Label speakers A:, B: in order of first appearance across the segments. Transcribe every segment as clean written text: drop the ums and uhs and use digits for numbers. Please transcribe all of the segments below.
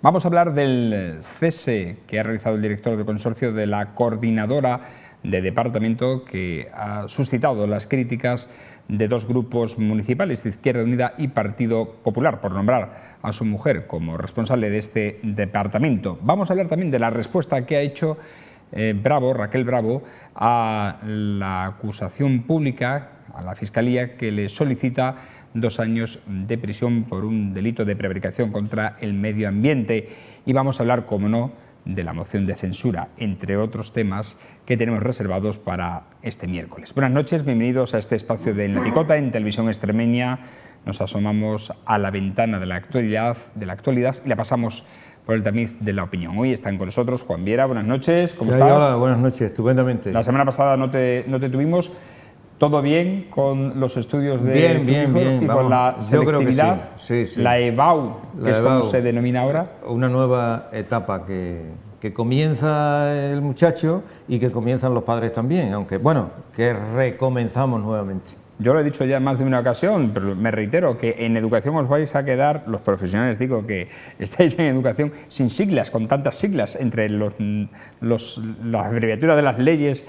A: Vamos a hablar del cese que ha realizado el director del consorcio de la coordinadora de departamento, que ha suscitado las críticas de dos grupos municipales, de Izquierda Unida y Partido Popular, por nombrar a su mujer como responsable de este departamento. Vamos a hablar también de la respuesta que ha hecho Raquel Bravo, a la acusación pública, a la Fiscalía, que le solicita 2 años de prisión por un delito de prevaricación contra el medio ambiente. Y vamos a hablar, como no, de la moción de censura, entre otros temas que tenemos reservados para este miércoles. Buenas noches, bienvenidos a este espacio de En la Picota, en Televisión Extremeña. Nos asomamos a la ventana de la actualidad y la pasamos por el tamiz de la opinión. Hoy están con nosotros Juan Viera. Buenas noches, ¿cómo estás?
B: Hola, buenas noches, estupendamente.
A: La semana pasada no te tuvimos. ¿Todo bien con los estudios de
B: bien.
A: y con la selectividad?
B: Sí.
A: La EBAU, que es como se denomina ahora.
B: Una nueva etapa que comienza el muchacho y que comienzan los padres también, aunque bueno, que recomenzamos nuevamente.
A: Yo lo he dicho ya en más de una ocasión, pero me reitero que en educación os vais a quedar, los profesionales digo que estáis en educación sin siglas, con tantas siglas entre las abreviaturas de las leyes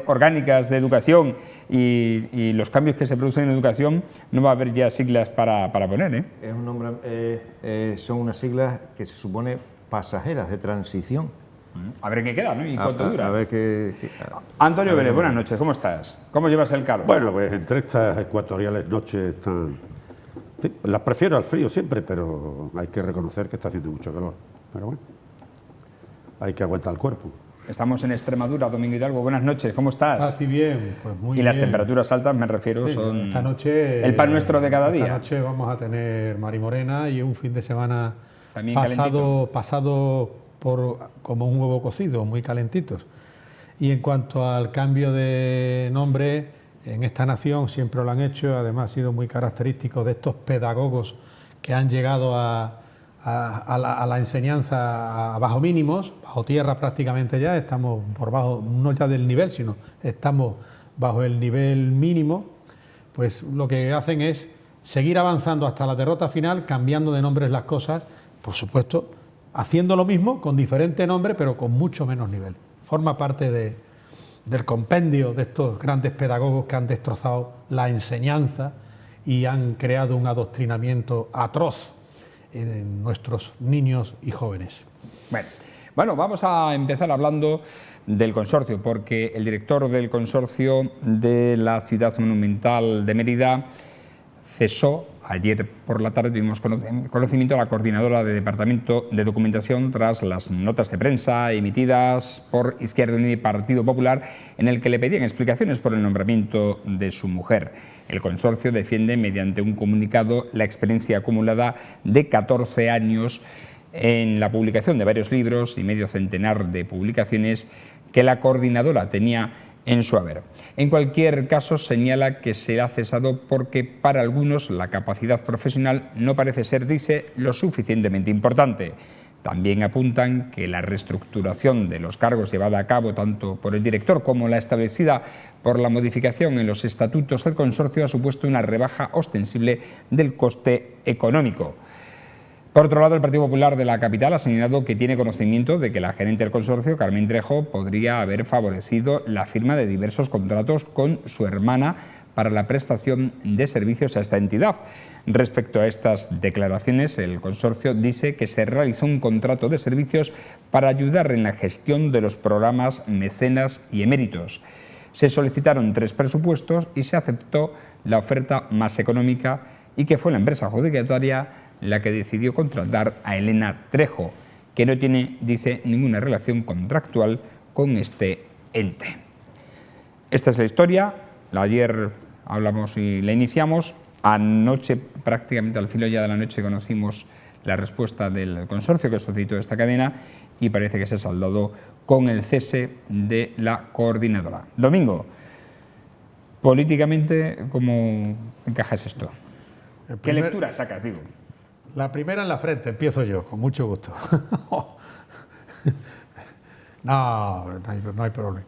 A: orgánicas de educación y los cambios que se producen en educación. No va a haber ya siglas para poner, ¿eh?
B: Es un nombre, son unas siglas que se supone pasajeras, de transición.
A: A ver qué queda, ¿no? ¿Y cuánto dura?
B: A ver qué...
A: Antonio Vélez, buenas noches, ¿cómo estás? ¿Cómo llevas el calor?
C: Bueno, pues entre estas ecuatoriales noches tan... En fin, las prefiero al frío siempre, pero hay que reconocer que está haciendo mucho calor. Pero bueno, hay que aguantar el cuerpo.
A: Estamos en Extremadura, Domingo Hidalgo. Buenas noches, ¿cómo estás?
D: Así bien, pues muy bien.
A: Y las temperaturas altas, me refiero, son
D: esta noche,
A: el pan nuestro de cada día.
D: Esta noche vamos a tener marimorena y un fin de semana
A: también
D: pasado por como un huevo cocido, muy calentitos. Y en cuanto al cambio de nombre, en esta nación siempre lo han hecho, además ha sido muy característico de estos pedagogos que han llegado a la enseñanza a bajo mínimos, bajo tierra prácticamente ya, estamos por bajo, no ya del nivel, sino estamos bajo el nivel mínimo. Pues lo que hacen es seguir avanzando hasta la derrota final, cambiando de nombres las cosas, por supuesto, haciendo lo mismo con diferente nombre, pero con mucho menos nivel. Forma parte del compendio de estos grandes pedagogos que han destrozado la enseñanza y han creado un adoctrinamiento atroz en nuestros niños y jóvenes.
A: Bueno, vamos a empezar hablando del consorcio, porque el director del consorcio de la Ciudad Monumental de Mérida cesó. Ayer por la tarde tuvimos conocimiento a la coordinadora de Departamento de Documentación tras las notas de prensa emitidas por Izquierda Unida y Partido Popular, en el que le pedían explicaciones por el nombramiento de su mujer. El consorcio defiende mediante un comunicado la experiencia acumulada de 14 años en la publicación de varios libros y medio centenar de publicaciones que la coordinadora tenía en su haber. En cualquier caso, señala que se ha cesado porque para algunos la capacidad profesional no parece ser, dice, lo suficientemente importante. También apuntan que la reestructuración de los cargos llevada a cabo tanto por el director como la establecida por la modificación en los estatutos del consorcio ha supuesto una rebaja ostensible del coste económico. Por otro lado, el Partido Popular de la capital ha señalado que tiene conocimiento de que la gerente del consorcio, Carmen Trejo, podría haber favorecido la firma de diversos contratos con su hermana para la prestación de servicios a esta entidad. Respecto a estas declaraciones, el consorcio dice que se realizó un contrato de servicios para ayudar en la gestión de los programas mecenas y eméritos. Se solicitaron 3 presupuestos y se aceptó la oferta más económica, y que fue la empresa adjudicataria la que decidió contratar a Elena Trejo, que no tiene, dice, ninguna relación contractual con este ente. Esta es la historia. Ayer hablamos y la iniciamos. Anoche, prácticamente al filo ya de la noche, conocimos la respuesta del consorcio que solicitó esta cadena y parece que se ha saldado con el cese de la coordinadora. Domingo, políticamente, ¿cómo encajas esto? ¿Qué lectura sacas, digo?
D: La primera en la frente, empiezo yo, con mucho gusto. No hay problema.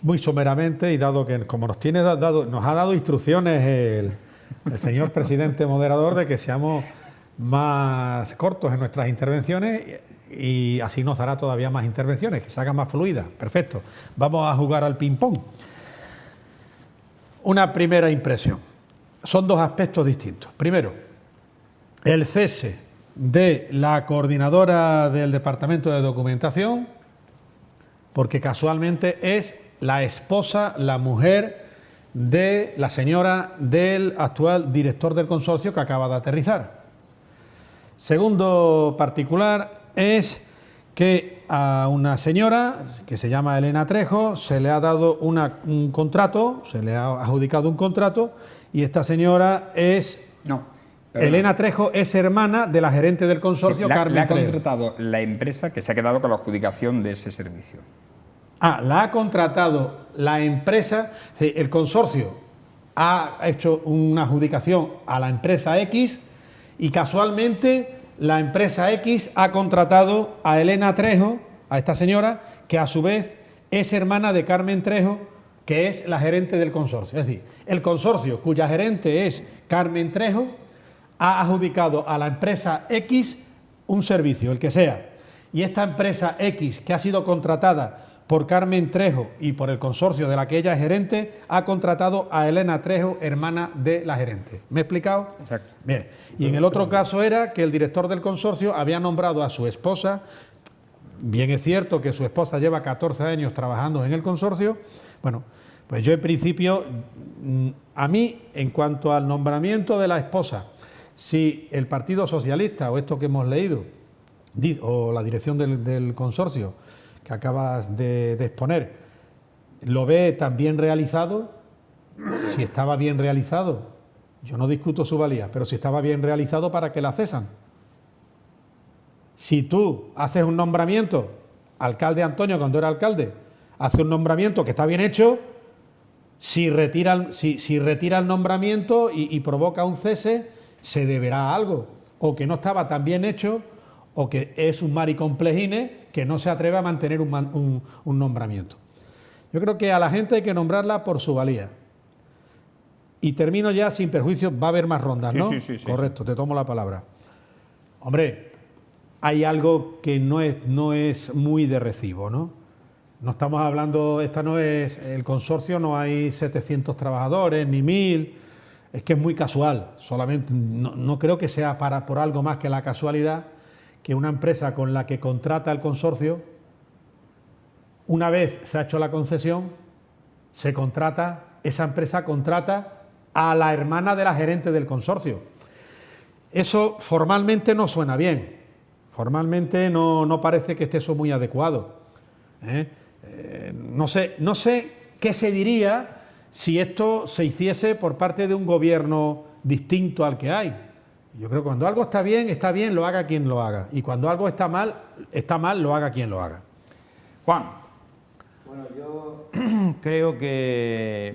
D: Muy someramente, y dado que, como nos ha dado instrucciones el señor presidente moderador de que seamos más cortos en nuestras intervenciones y así nos dará todavía más intervenciones, que se hagan más fluidas. Perfecto. Vamos a jugar al ping-pong. Una primera impresión. Son dos aspectos distintos. Primero, el cese de la coordinadora del Departamento de Documentación, porque casualmente es la esposa, la mujer de la señora del actual director del consorcio que acaba de aterrizar. Segundo particular es que a una señora que se llama Elena Trejo se le ha dado un contrato, se le ha adjudicado un contrato y esta señora es...
A: No. Perdón.
D: Elena Trejo es hermana de la gerente del consorcio,
A: Sí,
D: Carmen
A: la ha
D: Trejo.
A: contratado la empresa que se ha quedado con la adjudicación de ese servicio.
D: Ah, la ha contratado la empresa, el consorcio ha hecho una adjudicación a la empresa X y casualmente la empresa X ha contratado a Elena Trejo, a esta señora, que a su vez es hermana de Carmen Trejo, que es la gerente del consorcio. Es decir, el consorcio cuya gerente es Carmen Trejo ha adjudicado a la empresa X un servicio, el que sea, y esta empresa X, que ha sido contratada por Carmen Trejo y por el consorcio de la que ella es gerente, ha contratado a Elena Trejo, hermana de la gerente. ¿Me he explicado?
A: Exacto.
D: Bien. Y en el otro caso era que el director del consorcio había nombrado a su esposa. Bien es cierto que su esposa lleva 14 años trabajando en el consorcio. Bueno, pues yo en principio, a mí, en cuanto al nombramiento de la esposa, si el Partido Socialista o esto que hemos leído, o la dirección del consorcio que acabas de exponer, lo ve tan bien realizado, si estaba bien realizado, yo no discuto su valía, pero si estaba bien realizado, ¿para qué la cesan? Si tú haces un nombramiento, alcalde Antonio cuando era alcalde, hace un nombramiento que está bien hecho, si retira el nombramiento y provoca un cese, se deberá a algo, o que no estaba tan bien hecho, o que es un maricomplejine que no se atreve a mantener un nombramiento. Yo creo que a la gente hay que nombrarla por su valía. Y termino ya sin perjuicio, va a haber más rondas, ¿no?
A: Sí.
D: Correcto, te tomo la palabra. Hombre, hay algo que no es muy de recibo, ¿no? No estamos hablando, esta no es, el consorcio no hay 700 trabajadores, ni 1000, es que es muy casual, solamente, no creo que sea por algo más que la casualidad que una empresa con la que contrata el consorcio, una vez se ha hecho la concesión, esa empresa contrata a la hermana de la gerente del consorcio. Eso formalmente no suena bien, formalmente no parece que esté eso muy adecuado. No sé qué se diría si esto se hiciese por parte de un gobierno distinto al que hay. Yo creo que cuando algo está bien, lo haga quien lo haga. Y cuando algo está mal, lo haga quien lo haga.
A: Juan.
B: Bueno, yo creo que,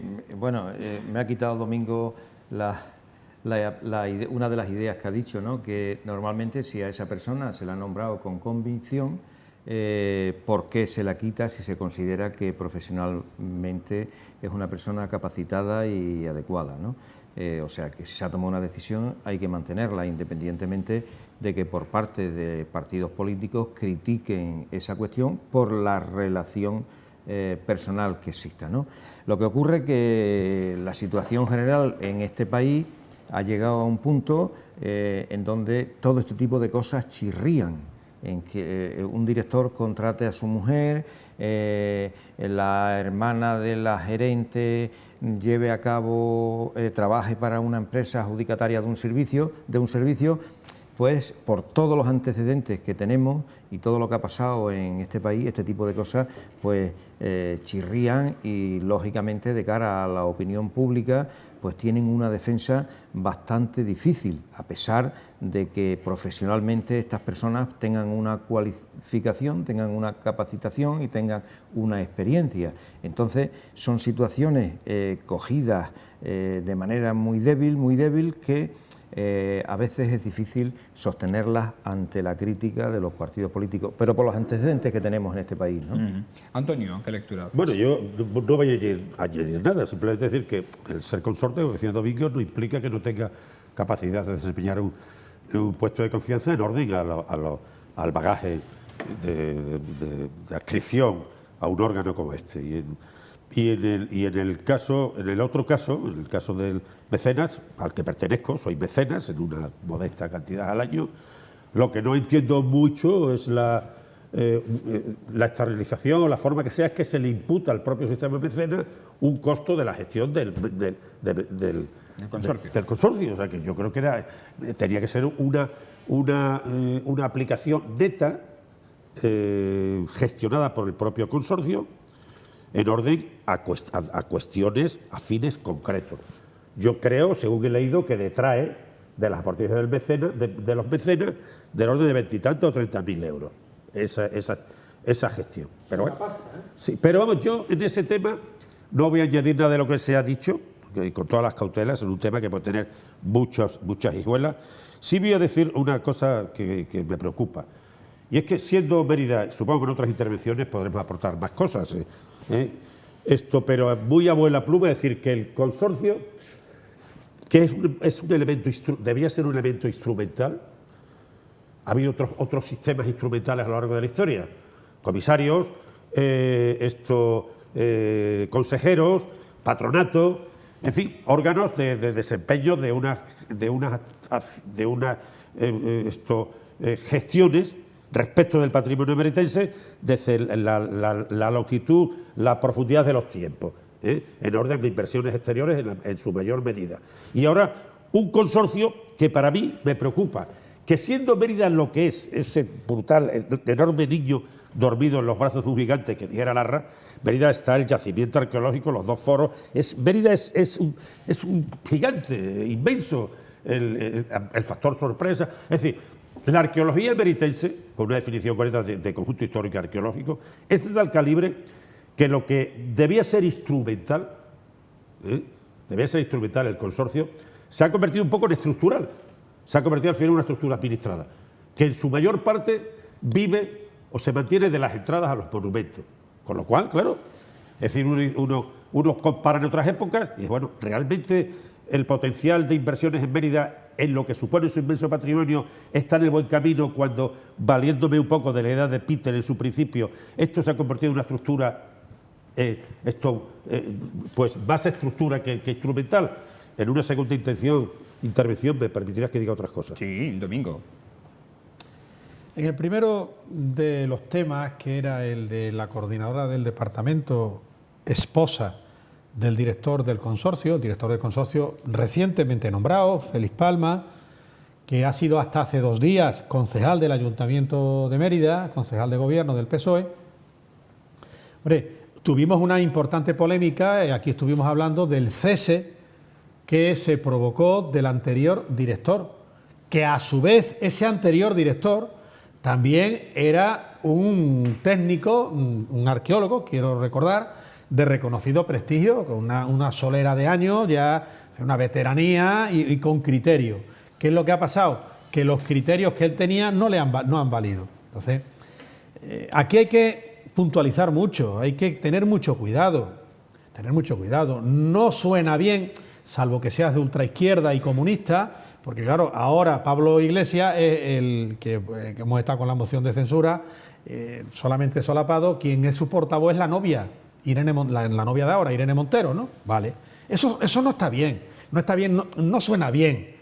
B: me ha quitado Domingo una de las ideas que ha dicho, ¿no? Que normalmente si a esa persona se la ha nombrado con convicción, ¿por qué se la quita si se considera que profesionalmente es una persona capacitada y adecuada, ¿no? O sea, que si se ha tomado una decisión hay que mantenerla, independientemente de que por parte de partidos políticos critiquen esa cuestión por la relación personal que exista, ¿no? Lo que ocurre es que la situación general en este país ha llegado a un punto en donde todo este tipo de cosas chirrían, en que un director contrate a su mujer, la hermana de la gerente lleve a cabo, trabaje para una empresa adjudicataria de un servicio, pues por todos los antecedentes que tenemos y todo lo que ha pasado en este país, este tipo de cosas pues chirrían y lógicamente de cara a la opinión pública pues tienen una defensa bastante difícil, a pesar de que profesionalmente estas personas tengan una cualificación, tengan una capacitación y tengan una experiencia. Entonces son situaciones cogidas de manera muy débil que a veces es difícil sostenerlas ante la crítica de los partidos políticos, pero por los antecedentes que tenemos en este país, ¿no?
A: Antonio, ¿qué lectura haces?
C: Bueno, yo no voy a añadir nada, simplemente decir que el ser consorte, como decía Domingo, no implica que no tenga capacidad de desempeñar un puesto de confianza en orden al bagaje de adscripción a un órgano como este. Y en el otro caso, en el caso del mecenas, al que pertenezco, soy mecenas en una modesta cantidad al año, lo que no entiendo mucho es la externalización o la forma que sea, es que se le imputa al propio sistema mecenas un costo de la gestión del consorcio. O sea, que yo creo que tenía que ser una aplicación neta, gestionada por el propio consorcio, en orden a cuestiones afines concretos. Yo creo, según he leído, que detrae de las aportaciones del mecenas, de los mecenas, del orden de 20 y tantos o 30.000 euros esa gestión. Pero bueno, sí, pero vamos, yo en ese tema no voy a añadir nada de lo que se ha dicho, y con todas las cautelas, en un tema que puede tener muchas hijuelas. Sí voy a decir una cosa que me preocupa, y es que siendo Mérida, supongo que en otras intervenciones podremos aportar más cosas, pero muy a vuela pluma decir que el consorcio, que es un elemento, debía ser un elemento instrumental. Ha habido otros sistemas instrumentales a lo largo de la historia, comisarios, consejeros, patronato, en fin, órganos de desempeño de unas gestiones respecto del patrimonio meritense desde la longitud, la profundidad de los tiempos, en orden de inversiones exteriores en su mayor medida. Y ahora un consorcio que para mí me preocupa, que siendo Mérida lo que es, ese brutal, enorme niño dormido en los brazos de un gigante que dijera Larra, Mérida está el yacimiento arqueológico, los dos foros, Mérida es un gigante inmenso, el factor sorpresa, es decir, la arqueología meritense, con una definición correcta de conjunto histórico y arqueológico, es de tal calibre que lo que debía ser instrumental, el consorcio, se ha convertido un poco en estructural, se ha convertido al final en una estructura administrada, que en su mayor parte vive o se mantiene de las entradas a los monumentos. Con lo cual, claro, es decir, uno compara en otras épocas y bueno, realmente el potencial de inversiones en Mérida en lo que supone su inmenso patrimonio está en el buen camino cuando, valiéndome un poco de la edad de Peter en su principio, esto se ha convertido en una estructura, pues más estructura que instrumental. En una segunda intervención me permitirás que diga otras cosas.
A: Sí, Domingo.
D: En el primero de los temas, que era el de la coordinadora del departamento, esposa del director del consorcio, recientemente nombrado, Félix Palma, que ha sido hasta hace 2 días concejal del Ayuntamiento de Mérida, concejal de gobierno del PSOE. Hombre, tuvimos una importante polémica, aquí estuvimos hablando del cese que se provocó del anterior director, que a su vez ese anterior director también era un técnico, un arqueólogo, quiero recordar, de reconocido prestigio, con una solera de años, ya una veteranía y con criterio. ¿Qué es lo que ha pasado? Que los criterios que él tenía no han valido. Entonces, aquí hay que puntualizar mucho, hay que tener mucho cuidado. No suena bien, salvo que seas de ultraizquierda y comunista, porque claro, ahora Pablo Iglesias es el que hemos estado con la moción de censura, solamente solapado, quien es su portavoz es la novia, la novia de ahora, Irene Montero, ¿no? Vale. Eso no está bien, no suena bien.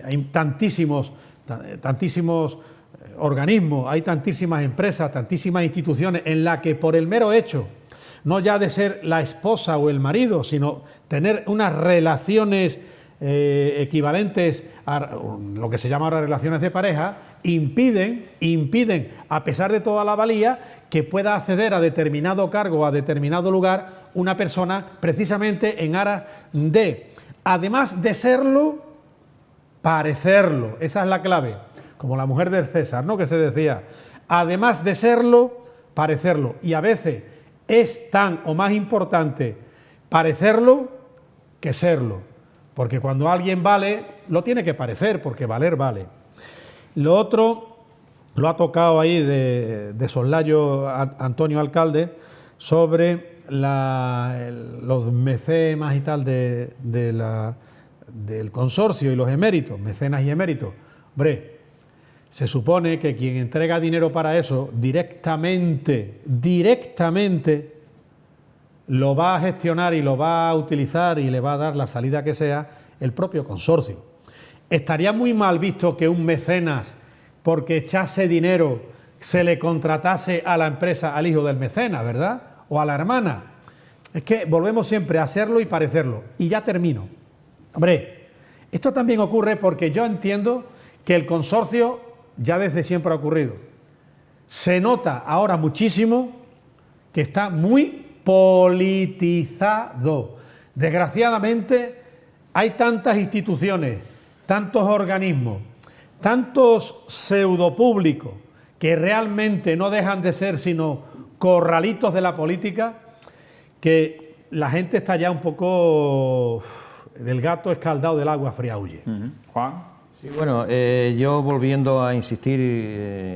D: Hay tantísimos organismos, hay tantísimas empresas, tantísimas instituciones en las que por el mero hecho, no ya de ser la esposa o el marido, sino tener unas relaciones equivalentes a lo que se llama ahora relaciones de pareja, impiden, a pesar de toda la valía, que pueda acceder a determinado cargo, a determinado lugar, una persona precisamente en aras de, además de serlo, parecerlo. Esa es la clave, como la mujer de César, ¿no?, que se decía, además de serlo, parecerlo. Y a veces es tan o más importante parecerlo que serlo. Porque cuando alguien vale, lo tiene que parecer, porque valer vale. Lo otro lo ha tocado ahí de soslayo Antonio Alcalde sobre los mecenas y tal de la del consorcio y los eméritos, mecenas y eméritos, hombre, se supone que quien entrega dinero para eso directamente lo va a gestionar y lo va a utilizar y le va a dar la salida que sea el propio consorcio. Estaría muy mal visto que un mecenas, porque echase dinero, se le contratase a la empresa al hijo del mecenas, ¿verdad? O a la hermana. Es que volvemos siempre a hacerlo y parecerlo. Y ya termino. Hombre, esto también ocurre porque yo entiendo que el consorcio ya desde siempre ha ocurrido. Se nota ahora muchísimo que está muy politizado. Desgraciadamente hay tantas instituciones, tantos organismos, tantos pseudopúblicos que realmente no dejan de ser sino corralitos de la política, que la gente está ya un poco del gato escaldado del agua fría huye.
A: Juan.
B: Sí, bueno, yo volviendo a insistir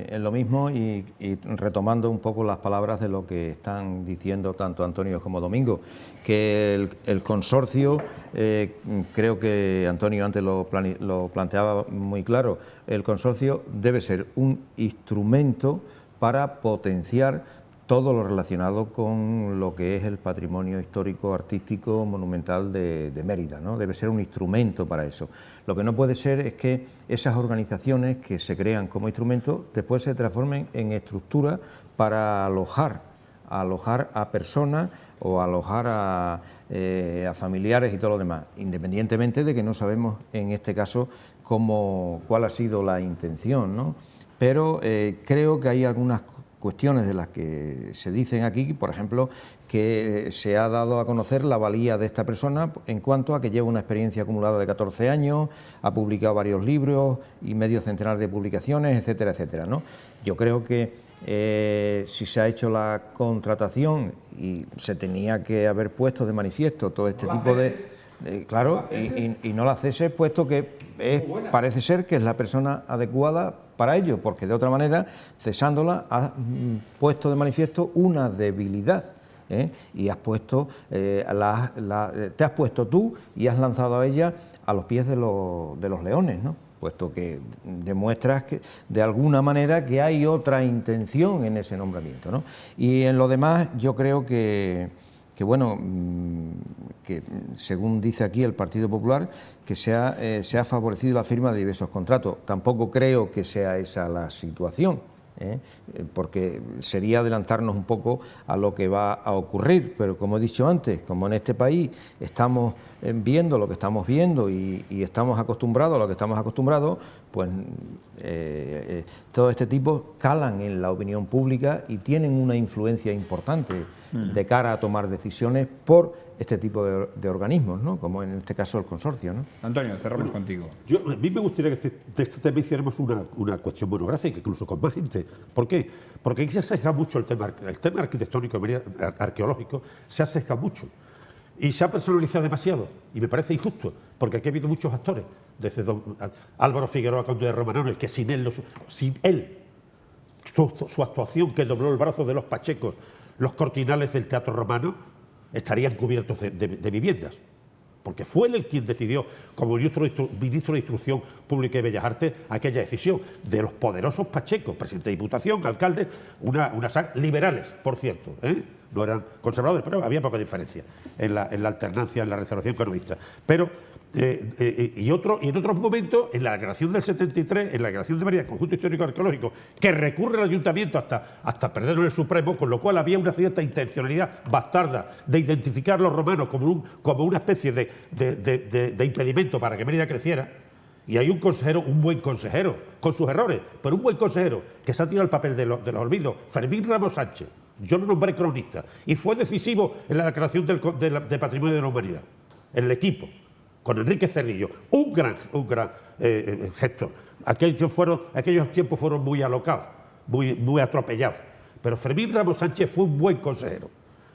B: en lo mismo y retomando un poco las palabras de lo que están diciendo tanto Antonio como Domingo, que el consorcio, creo que Antonio antes lo planteaba muy claro, el consorcio debe ser un instrumento para potenciar todo lo relacionado con lo que es el patrimonio histórico, artístico, monumental de Mérida, ¿no? Debe ser un instrumento para eso. Lo que no puede ser es que esas organizaciones que se crean como instrumentos después se transformen en estructuras para alojar a personas o alojar a familiares y todo lo demás, independientemente de que no sabemos en este caso cuál ha sido la intención, ¿no? Pero creo que hay algunas cuestiones de las que se dicen aquí, por ejemplo, que se ha dado a conocer la valía de esta persona en cuanto a que lleva una experiencia acumulada de 14 años, ha publicado varios libros y medio centenar de publicaciones, etcétera, etcétera, ¿no? Yo creo que si se ha hecho la contratación y se tenía que haber puesto de manifiesto todo este tipo de... claro, y no la cese, puesto que parece ser que es la persona adecuada para ello, porque de otra manera, cesándola, has puesto de manifiesto una debilidad, y has puesto, te has puesto tú y has lanzado a ella a los pies de los leones, ¿no? Puesto que demuestras que de alguna manera que hay otra intención en ese nombramiento, ¿no? Y en lo demás yo creo que bueno, que según dice aquí el Partido Popular, que se ha favorecido la firma de diversos contratos. Tampoco creo que sea esa la situación, porque sería adelantarnos un poco a lo que va a ocurrir, pero como he dicho antes, como en este país estamos viendo lo que estamos viendo y estamos acostumbrados a lo que estamos acostumbrados, pues todo este tipo calan en la opinión pública y tienen una influencia importante de cara a tomar decisiones por este tipo de organismos, ¿no? Como en este caso el consorcio, ¿no?
A: Antonio, cerramos contigo.
C: A mí me gustaría que de este tema hiciéramos una cuestión monográfica, incluso con más gente. ¿Por qué? Porque aquí se sesga mucho el tema arquitectónico, arqueológico, se ha sesgado mucho. Y se ha personalizado demasiado, y me parece injusto, porque aquí ha habido muchos actores, desde don Álvaro Figueroa, conde de Romanón, que sin él, su actuación que dobló el brazo de los pachecos, los cortinales del Teatro Romano, estarían cubiertos de viviendas, porque fue él quien decidió, como ministro de Instrucción Pública y Bellas Artes, aquella decisión de los poderosos pachecos, presidente de Diputación, alcaldes, unas liberales, por cierto, no eran conservadores, pero había poca diferencia en la alternancia, en la restauración economista. Pero, y en otros momentos, en la declaración del 73, en la declaración de Mérida, Conjunto Histórico Arqueológico, que recurre al Ayuntamiento hasta perderlo en el Supremo, con lo cual había una cierta intencionalidad bastarda de identificar a los romanos como una especie de impedimento para que Mérida creciera. Y hay un consejero, un buen consejero, con sus errores, pero un buen consejero que se ha tirado el papel de los olvidos, Fermín Ramos Sánchez. Yo lo nombré cronista y fue decisivo en la declaración de Patrimonio de la Humanidad, en el equipo, con Enrique Cerrillo, un gran gestor. Aquellos tiempos fueron muy alocados, muy atropellados, pero Fermín Ramos Sánchez fue un buen consejero.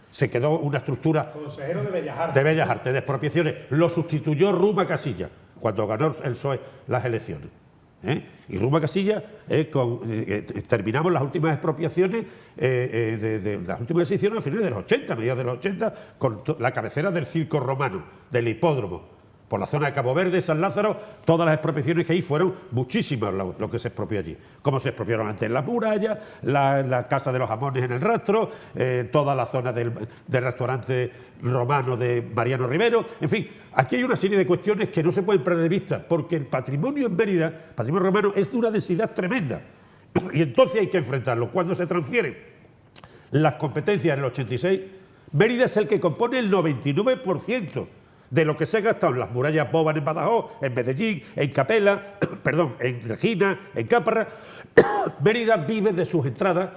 C: Se quedó una estructura...
D: Consejero de Bellas Artes.
C: De Bellas Artes, de expropiaciones. Lo sustituyó Ruma Casilla, cuando ganó el PSOE las elecciones. Y Ruma Casilla, terminamos las últimas expropiaciones de las últimas decisiones a finales de los 80, mediados de los 80, con la cabecera del circo romano, del hipódromo. por la zona de Cabo Verde, San Lázaro, todas las expropiaciones que hay fueron muchísimas lo que se expropió allí. Como se expropiaron antes las murallas, la Casa de los Jamones en el Rastro, toda la zona del restaurante romano de Mariano Rivero. En fin, aquí hay una serie de cuestiones que no se pueden perder de vista, porque el patrimonio en Mérida, el patrimonio romano, es de una densidad tremenda. Y entonces hay que enfrentarlo. Cuando se transfieren las competencias en el 86, Mérida es el que compone el 99% de lo que se ha gastado en las murallas Boban en Badajoz, en Medellín, en Capela, perdón, en Regina, en Cáparra. Mérida vive de sus entradas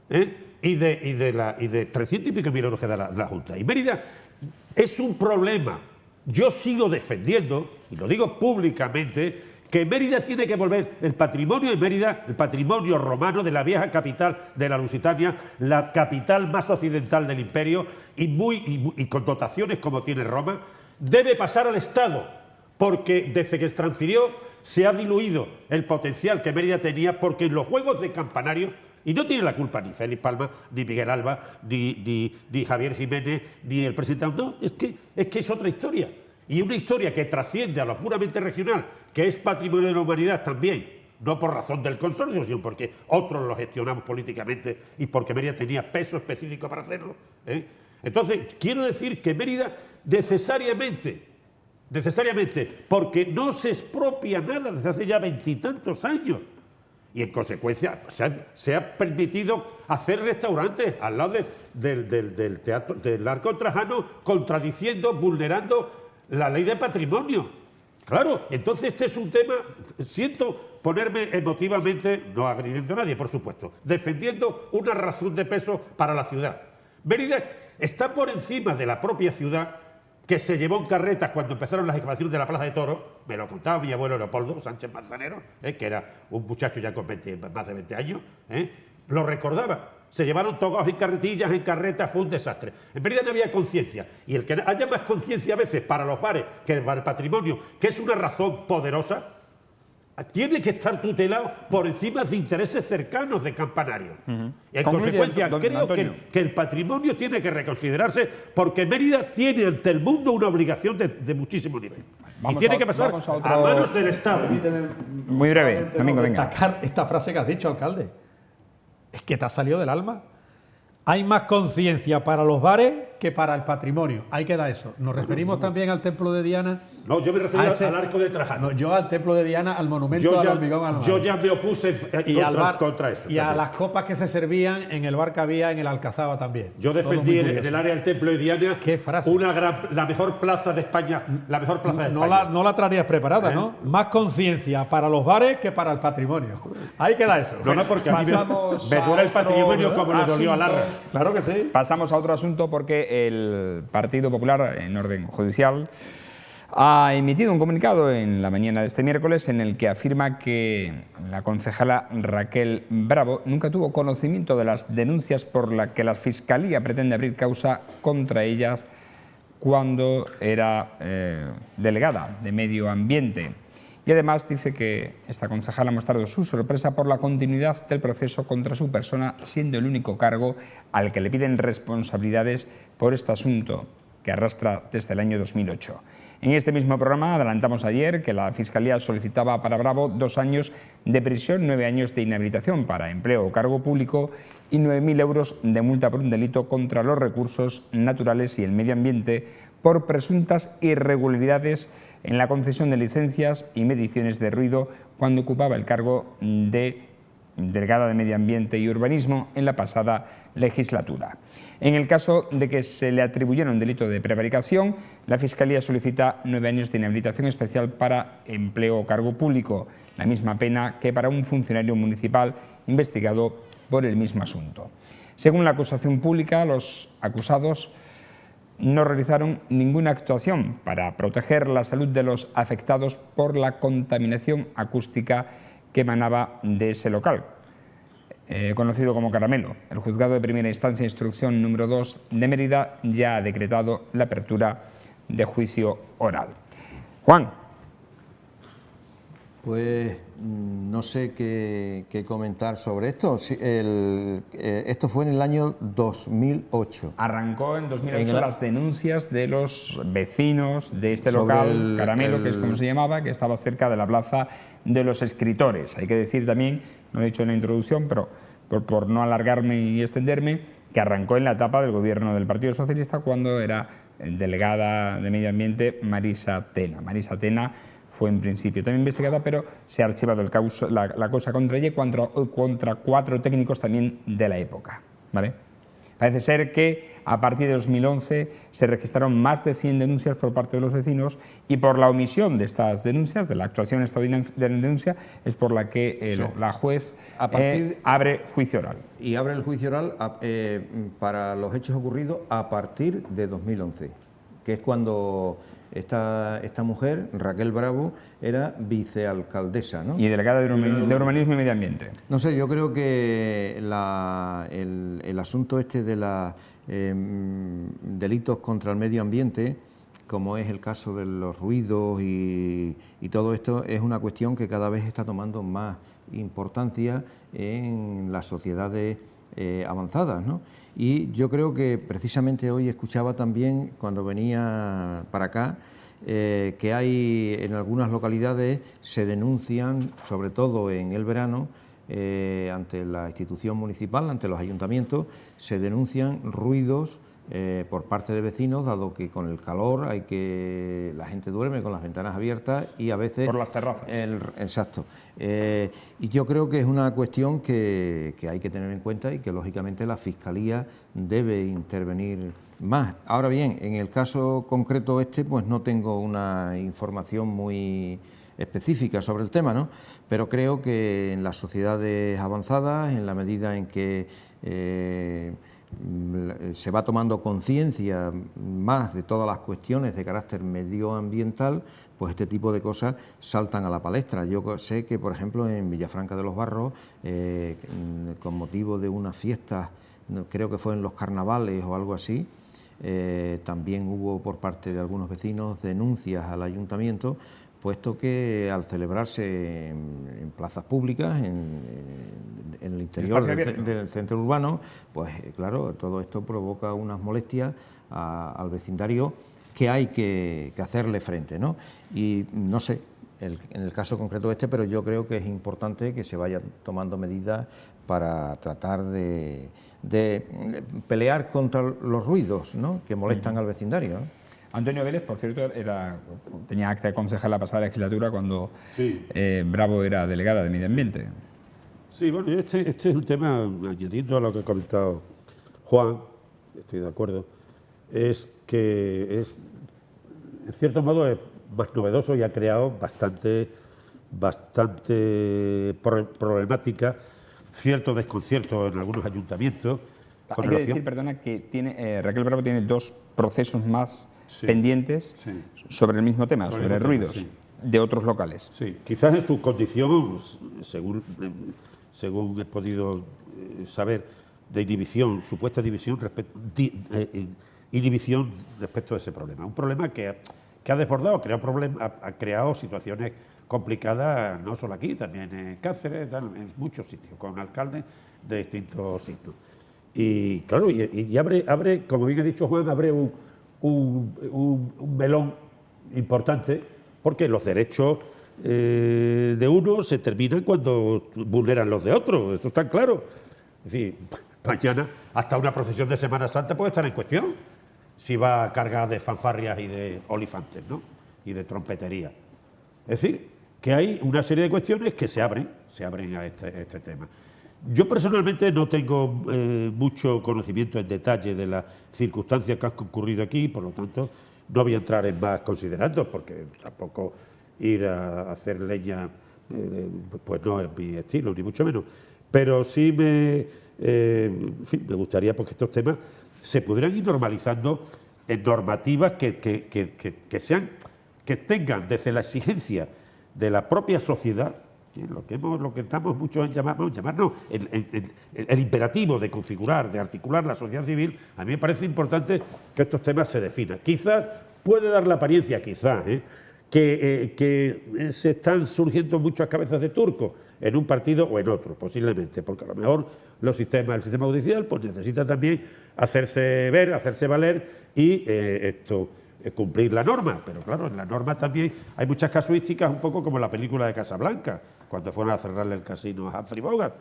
C: y de 300 y pico mil euros que da la Junta. Y Mérida es un problema. Yo sigo defendiendo, y lo digo públicamente, que Mérida tiene que volver el patrimonio de Mérida, el patrimonio romano de la vieja capital de la Lusitania, la capital más occidental del imperio y con dotaciones como tiene Roma, debe pasar al Estado, porque desde que se transfirió se ha diluido el potencial que Mérida tenía, porque en los juegos de campanario, y no tiene la culpa ni Félix Palma, ni Miguel Alba, ni Javier Jiménez, ni el presidente, no, es que es otra historia. Y una historia que trasciende a lo puramente regional, que es patrimonio de la humanidad también, no por razón del consorcio, sino porque otros lo gestionamos políticamente y porque Mérida tenía peso específico para hacerlo. Entonces, quiero decir que Mérida necesariamente, porque no se expropia nada desde hace ya 20 y tantos años, y en consecuencia se ha permitido hacer restaurantes al lado del teatro, del Arco Trajano, contradiciendo, vulnerando la ley de patrimonio. Claro, entonces este es un tema, siento ponerme emotivamente, no agrediendo a nadie, por supuesto, defendiendo una razón de peso para la ciudad. Mérida está por encima de la propia ciudad, que se llevó en carretas cuando empezaron las excavaciones de la Plaza de Toros. Me lo contaba mi abuelo Leopoldo Sánchez Manzanero, que era un muchacho ya con más de 20 años, lo recordaba. Se llevaron togados en carretillas, en carretas, fue un desastre. En Mérida no había conciencia. Y el que haya más conciencia a veces para los bares que para el patrimonio, que es una razón poderosa, tiene que estar tutelado por encima de intereses cercanos de campanario. Y en consecuencia, creo que el patrimonio tiene que reconsiderarse, porque Mérida tiene ante el mundo una obligación de muchísimo nivel. Y tiene que pasar a manos del Estado.
A: Muy breve, Domingo, venga.
D: Destacar esta frase que has dicho, alcalde. Es que te ha salido del alma. Hay más conciencia para los bares que para el patrimonio. Ahí queda eso. Nos referimos también al templo de Diana.
C: No, yo me refiero al Arco de Trajano.
D: No, yo al templo de Diana, al monumento al hormigón al
C: Yo ya me opuse contra eso.
D: Y a las copas que se servían en el bar que había en el Alcazaba también.
C: Yo defendí en el área del templo de Diana la mejor plaza de España. La mejor plaza de España.
D: No la traerías preparada, ¿no? Más conciencia para los bares que para el patrimonio. Ahí queda eso.
C: No, porque a mí me duele el patrimonio como le dolió a Larra.
D: Claro que sí.
A: Pasamos a otro asunto, porque el Partido Popular, en orden judicial, ha emitido un comunicado en la mañana de este miércoles en el que afirma que la concejala Raquel Bravo nunca tuvo conocimiento de las denuncias por las que la Fiscalía pretende abrir causa contra ellas cuando era delegada de Medio Ambiente. Y además dice que esta concejala ha mostrado su sorpresa por la continuidad del proceso contra su persona, siendo el único cargo al que le piden responsabilidades por este asunto que arrastra desde el año 2008. En este mismo programa adelantamos ayer que la Fiscalía solicitaba para Bravo 2 años de prisión, 9 años de inhabilitación para empleo o cargo público y 9.000 euros de multa por un delito contra los recursos naturales y el medio ambiente por presuntas irregularidades en la concesión de licencias y mediciones de ruido cuando ocupaba el cargo de delegada de Medio Ambiente y Urbanismo en la pasada legislatura. En el caso de que se le atribuyera un delito de prevaricación, la Fiscalía solicita 9 años de inhabilitación especial para empleo o cargo público, la misma pena que para un funcionario municipal investigado por el mismo asunto. Según la acusación pública, los acusados no realizaron ninguna actuación para proteger la salud de los afectados por la contaminación acústica que emanaba de ese local, conocido como Caramelo. El Juzgado de Primera Instancia, Instrucción número 2 de Mérida, ya ha decretado la apertura de juicio oral. Juan.
B: Pues no sé qué comentar sobre esto. Sí, esto fue en el año 2008.
A: Arrancó en 2008 las denuncias de los vecinos de este local, Caramelo, que es como se llamaba, que estaba cerca de la Plaza de los Escritores. Hay que decir también, no lo he dicho en la introducción, pero por no alargarme y extenderme, que arrancó en la etapa del gobierno del Partido Socialista cuando era delegada de Medio Ambiente Marisa Tena. Marisa Tena fue en principio también investigada, pero se ha archivado la cosa contra ella y contra 4 técnicos también de la época, ¿vale? Parece ser que a partir de 2011 se registraron más de 100 denuncias por parte de los vecinos y por la omisión de estas denuncias, de la actuación extraordinaria de la denuncia, es por la que la juez abre juicio oral.
B: Y abre el juicio oral para los hechos ocurridos a partir de 2011, que es cuando esta mujer, Raquel Bravo, era vicealcaldesa, ¿no?
A: Y delegada de Urbanismo y Medio Ambiente.
B: No sé, yo creo que el asunto este de los delitos contra el medio ambiente, como es el caso de los ruidos y todo esto, es una cuestión que cada vez está tomando más importancia en las sociedades avanzadas, ¿no? Y yo creo que precisamente hoy escuchaba también, cuando venía para acá, que hay en algunas localidades se denuncian, sobre todo en el verano, ante la institución municipal, ante los ayuntamientos, se denuncian ruidos por parte de vecinos, dado que con el calor la gente duerme con las ventanas abiertas y a veces...
A: Por las terrazas.
B: Exacto. Y yo creo que es una cuestión que hay que tener en cuenta y que lógicamente la Fiscalía debe intervenir más. Ahora bien, en el caso concreto pues no tengo una información muy específica sobre el tema, ¿no? Pero creo que en las sociedades avanzadas, en la medida en que se va tomando conciencia más de todas las cuestiones de carácter medioambiental, pues este tipo de cosas saltan a la palestra. Yo sé que, por ejemplo, en Villafranca de los Barros, con motivo de unas fiestas, creo que fue en los carnavales o algo así, también hubo por parte de algunos vecinos denuncias al ayuntamiento, puesto que al celebrarse en plazas públicas, en el interior del centro urbano, pues claro, todo esto provoca unas molestias al vecindario que hay que hacerle frente, ¿no? Y no sé, en el caso concreto pero yo creo que es importante que se vayan tomando medidas para tratar de pelear contra los ruidos, ¿no?, que molestan al vecindario, ¿no?
A: Antonio Vélez, por cierto, tenía acta de concejal la pasada legislatura cuando Bravo era delegada de Medio Ambiente.
C: Sí, bueno, este es un tema, añadiendo a lo que ha comentado Juan, estoy de acuerdo, es que en cierto modo es más novedoso y ha creado bastante problemática, cierto desconcierto en algunos ayuntamientos.
A: Hay que decir, perdona, que Raquel Bravo tiene 2 procesos más pendientes sobre el mismo tema, sobre ruidos de otros locales. Sí,
C: quizás en su condición, según he podido saber, de inhibición, supuesta inhibición respecto a ese problema. Un problema que ha desbordado, ha creado situaciones complicadas, no solo aquí, también en Cáceres, en muchos sitios, con alcaldes de distintos signos. Y claro, y abre, como bien ha dicho Juan, abre un melón importante, porque los derechos de unos se terminan cuando vulneran los de otros, esto está claro. Es decir, mañana hasta una procesión de Semana Santa puede estar en cuestión, si va cargada de fanfarrias y de olifantes, ¿no?, y de trompetería. Es decir, que hay una serie de cuestiones que se abren a este tema. Yo personalmente no tengo mucho conocimiento en detalle de las circunstancias que han ocurrido aquí, por lo tanto no voy a entrar en más considerandos, porque tampoco ir a hacer leña pues no es mi estilo, ni mucho menos. Pero sí me gustaría porque estos temas se pudieran ir normalizando en normativas que tengan desde la exigencia de la propia sociedad, lo que estamos muchos en llamarnos el imperativo de configurar, de articular la sociedad civil. A mí me parece importante que estos temas se definan. Quizás puede dar la apariencia, que se están surgiendo muchas cabezas de turco en un partido o en otro, posiblemente, porque a lo mejor el sistema judicial pues necesita también hacerse ver, hacerse valer y cumplir la norma. Pero claro, en la norma también hay muchas casuísticas, un poco como la película de Casablanca, cuando fueron a cerrarle el casino a Humphrey Bogart.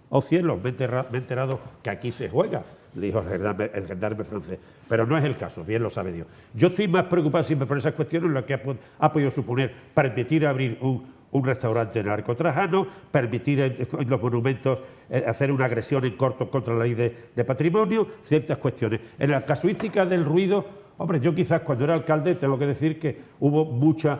C: Oh cielos, me he enterado que aquí se juega, le dijo el gendarme francés. Pero no es el caso, bien lo sabe Dios. Yo estoy más preocupado siempre por esas cuestiones, lo que ha podido suponer permitir abrir un restaurante narcotrajano, permitir en los monumentos hacer una agresión en corto contra la ley de patrimonio, ciertas cuestiones. En la casuística del ruido, hombre, yo quizás cuando era alcalde tengo que decir que hubo muchas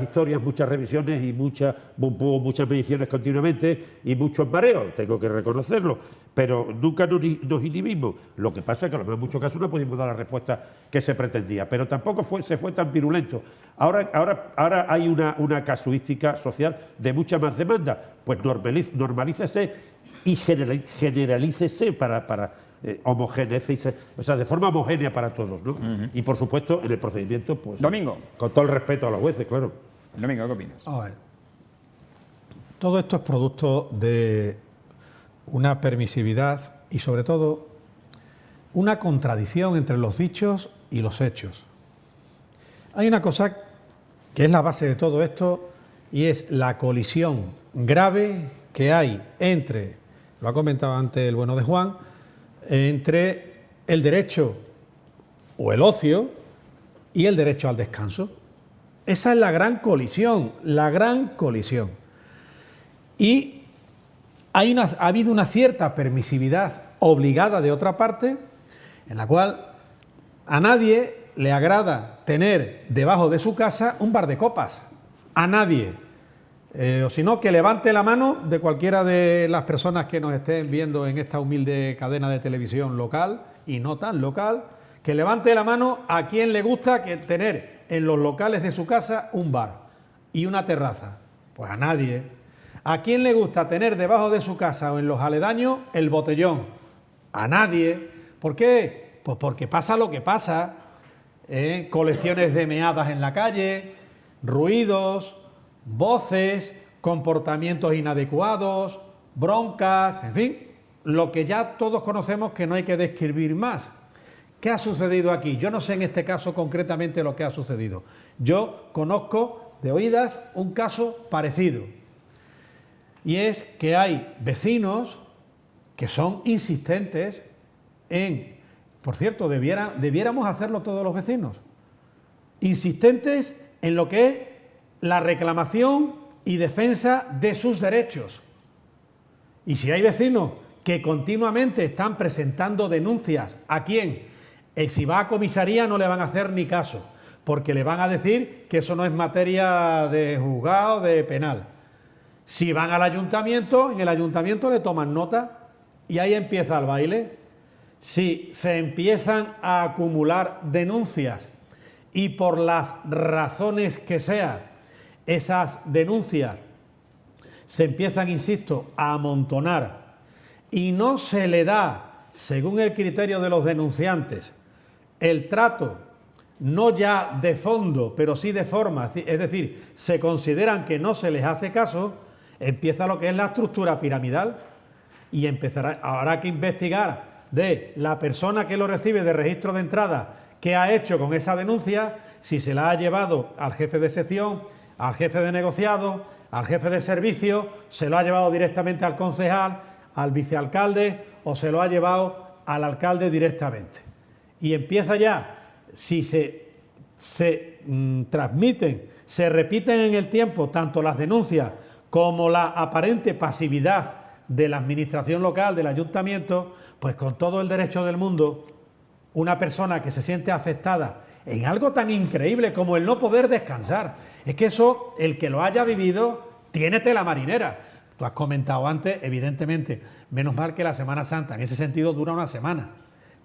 C: historias, muchas revisiones y hubo muchas mediciones continuamente y muchos mareos, tengo que reconocerlo, pero nunca nos inhibimos. Lo que pasa es que a lo mejor en muchos casos no pudimos dar la respuesta que se pretendía, pero tampoco se fue tan virulento. Ahora hay una casuística social de mucha más demanda, pues normalícese y generalícese para homogeneice, o sea, de forma homogénea para todos, ¿no? Y por supuesto, en el procedimiento, pues.
A: Domingo.
C: Con todo el respeto a los jueces, claro.
A: Domingo, ¿qué opinas?
D: A ver. Todo esto es producto de una permisividad y, sobre todo, una contradicción entre los dichos y los hechos. Hay una cosa que es la base de todo esto y es la colisión grave que hay entre, lo ha comentado antes el bueno de Juan, entre el derecho o el ocio y el derecho al descanso. Esa es la gran colisión, la gran colisión. Y ha habido una cierta permisividad obligada de otra parte, en la cual a nadie le agrada tener debajo de su casa un bar de copas. A nadie. O si no, que levante la mano de cualquiera de las personas que nos estén viendo en esta humilde cadena de televisión local y no tan local, que levante la mano a quien le gusta tener en los locales de su casa un bar y una terraza. Pues a nadie. ¿A quién le gusta tener debajo de su casa o en los aledaños el botellón? A nadie. ¿Por qué? Pues porque pasa lo que pasa. Colecciones de meadas en la calle, ruidos, voces, comportamientos inadecuados, broncas, en fin, lo que ya todos conocemos que no hay que describir más. ¿Qué ha sucedido aquí? Yo no sé en este caso concretamente lo que ha sucedido. Yo conozco de oídas un caso parecido. Y es que hay vecinos que son insistentes en, por cierto, debiéramos hacerlo todos los vecinos, insistentes en lo que es la reclamación y defensa de sus derechos. Y si hay vecinos que continuamente están presentando denuncias, ¿a quién? Si va a comisaría no le van a hacer ni caso, porque le van a decir que eso no es materia de juzgado, de penal. Si van al ayuntamiento, en el ayuntamiento le toman nota y ahí empieza el baile. Si se empiezan a acumular denuncias y por las razones que sea, esas denuncias se empiezan, insisto, a amontonar y no se le da, según el criterio de los denunciantes, el trato, no ya de fondo, pero sí de forma, es decir, se consideran que no se les hace caso, empieza lo que es la estructura piramidal y habrá que investigar de la persona que lo recibe de registro de entrada, qué ha hecho con esa denuncia, si se la ha llevado al jefe de sección, al jefe de negociado, al jefe de servicio, se lo ha llevado directamente al concejal, al vicealcalde o se lo ha llevado al alcalde directamente. Y empieza ya, si se transmiten, se repiten en el tiempo tanto las denuncias como la aparente pasividad de la administración local, del ayuntamiento, pues con todo el derecho del mundo, una persona que se siente afectada en algo tan increíble como el no poder descansar, es que eso, el que lo haya vivido, tiene tela marinera. Tú has comentado antes, evidentemente, menos mal que la Semana Santa en ese sentido dura una semana,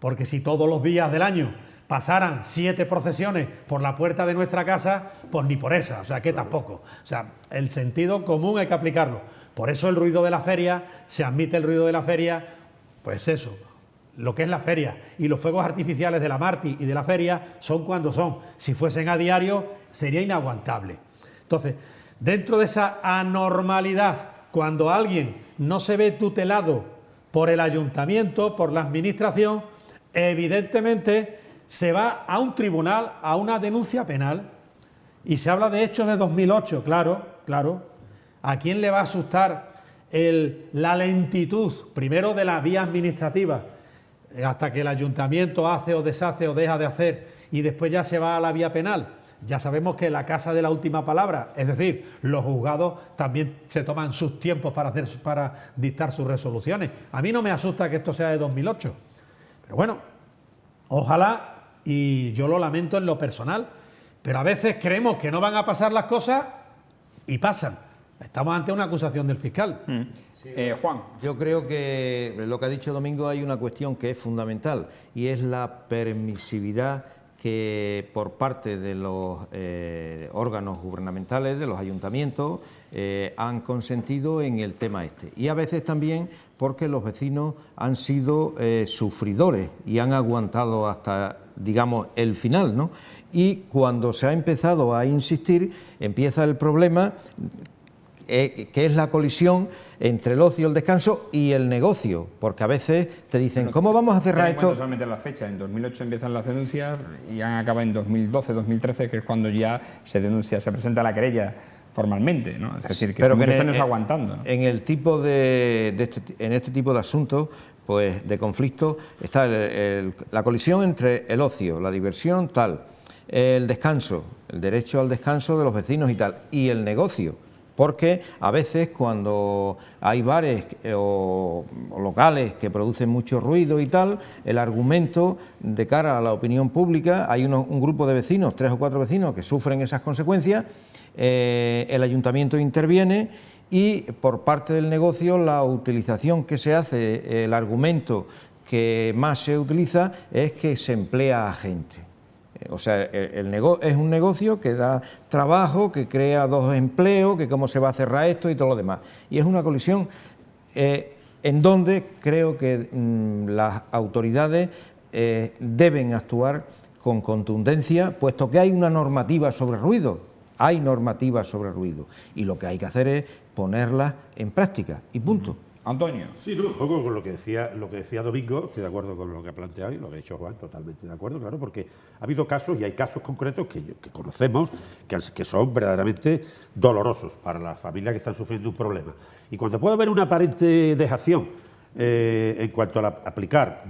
D: porque si todos los días del año pasaran 7 procesiones por la puerta de nuestra casa, pues ni por esa, o sea que tampoco. O sea, el sentido común hay que aplicarlo. Por eso el ruido de la feria, se admite el ruido de la feria, pues eso, lo que es la feria, y los fuegos artificiales de la Marti y de la feria son cuando son. Si fuesen a diario sería inaguantable. Entonces, dentro de esa anormalidad, cuando alguien no se ve tutelado por el ayuntamiento, por la administración, evidentemente se va a un tribunal, a una denuncia penal, y se habla de hechos de 2008, claro. ¿A quién le va a asustar la lentitud, primero de la vía administrativa, hasta que el ayuntamiento hace o deshace o deja de hacer, y después ya se va a la vía penal? Ya sabemos que la casa de la última palabra, es decir, los juzgados también se toman sus tiempos para dictar sus resoluciones. A mí no me asusta que esto sea de 2008, pero bueno, ojalá, y yo lo lamento en lo personal, pero a veces creemos que no van a pasar las cosas y pasan. Estamos ante una acusación del fiscal.
A: Juan.
B: Yo creo que lo que ha dicho Domingo, hay una cuestión que es fundamental, y es la permisividad que por parte de los órganos gubernamentales, de los ayuntamientos, han consentido en el tema este. Y a veces también porque los vecinos han sido sufridores y han aguantado hasta, digamos, el final, ¿no? Y cuando se ha empezado a insistir, empieza el problema, que es la colisión entre el ocio, el descanso y el negocio, porque a veces te dicen, ¿cómo vamos a cerrar esto?
A: Solamente las fechas, en 2008 empiezan las denuncias y han acabado en 2012, 2013, que es cuando ya se denuncia, se presenta la querella formalmente, ¿no? Es decir, que son muchos años aguantando, ¿no?
B: En el tipo en este tipo de asuntos, pues de conflicto, está la colisión entre el ocio, la diversión, tal, el descanso, el derecho al descanso de los vecinos y tal, y el negocio. Porque a veces cuando hay bares o locales que producen mucho ruido y tal, el argumento de cara a la opinión pública, hay un grupo de vecinos, 3 o 4 vecinos que sufren esas consecuencias, el ayuntamiento interviene y por parte del negocio la utilización que se hace, el argumento que más se utiliza es que se emplea a gente. O sea, es un negocio que da trabajo, que crea 2 empleos, que cómo se va a cerrar esto y todo lo demás. Y es una colisión en donde creo que las autoridades deben actuar con contundencia, puesto que hay una normativa sobre ruido, y lo que hay que hacer es ponerla en práctica, y punto.
A: Antonio.
C: Sí, no, un poco con lo que decía Domingo, estoy de acuerdo con lo que ha planteado y lo que ha dicho Juan, totalmente de acuerdo, claro, porque ha habido casos y hay casos concretos que conocemos que son verdaderamente dolorosos para las familias que están sufriendo un problema. Y cuando puede haber una aparente dejación en cuanto a aplicar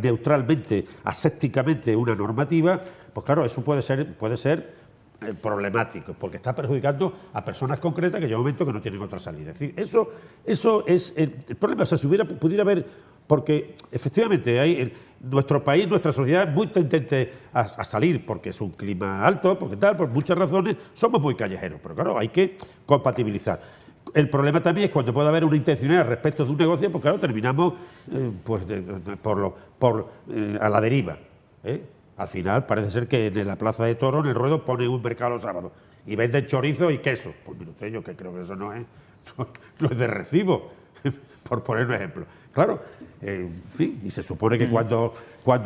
C: neutralmente, asépticamente una normativa, pues claro, eso puede ser problemático, porque está perjudicando a personas concretas que llega un momento que no tienen otra salida. Es decir, eso es el problema. O sea, si pudiera haber, porque efectivamente hay nuestro país, nuestra sociedad es muy tendente a salir, porque es un clima alto, porque tal, por muchas razones, somos muy callejeros, pero claro, hay que compatibilizar. El problema también es cuando puede haber una intencionalidad respecto de un negocio, porque claro, terminamos a la deriva, Al final parece ser que en la plaza de toros, en el ruedo, ponen un mercado los sábados y venden chorizo y queso. Pues mire usted, yo que creo que eso no es de recibo, por poner un ejemplo. Claro, en fin, y se supone que cuando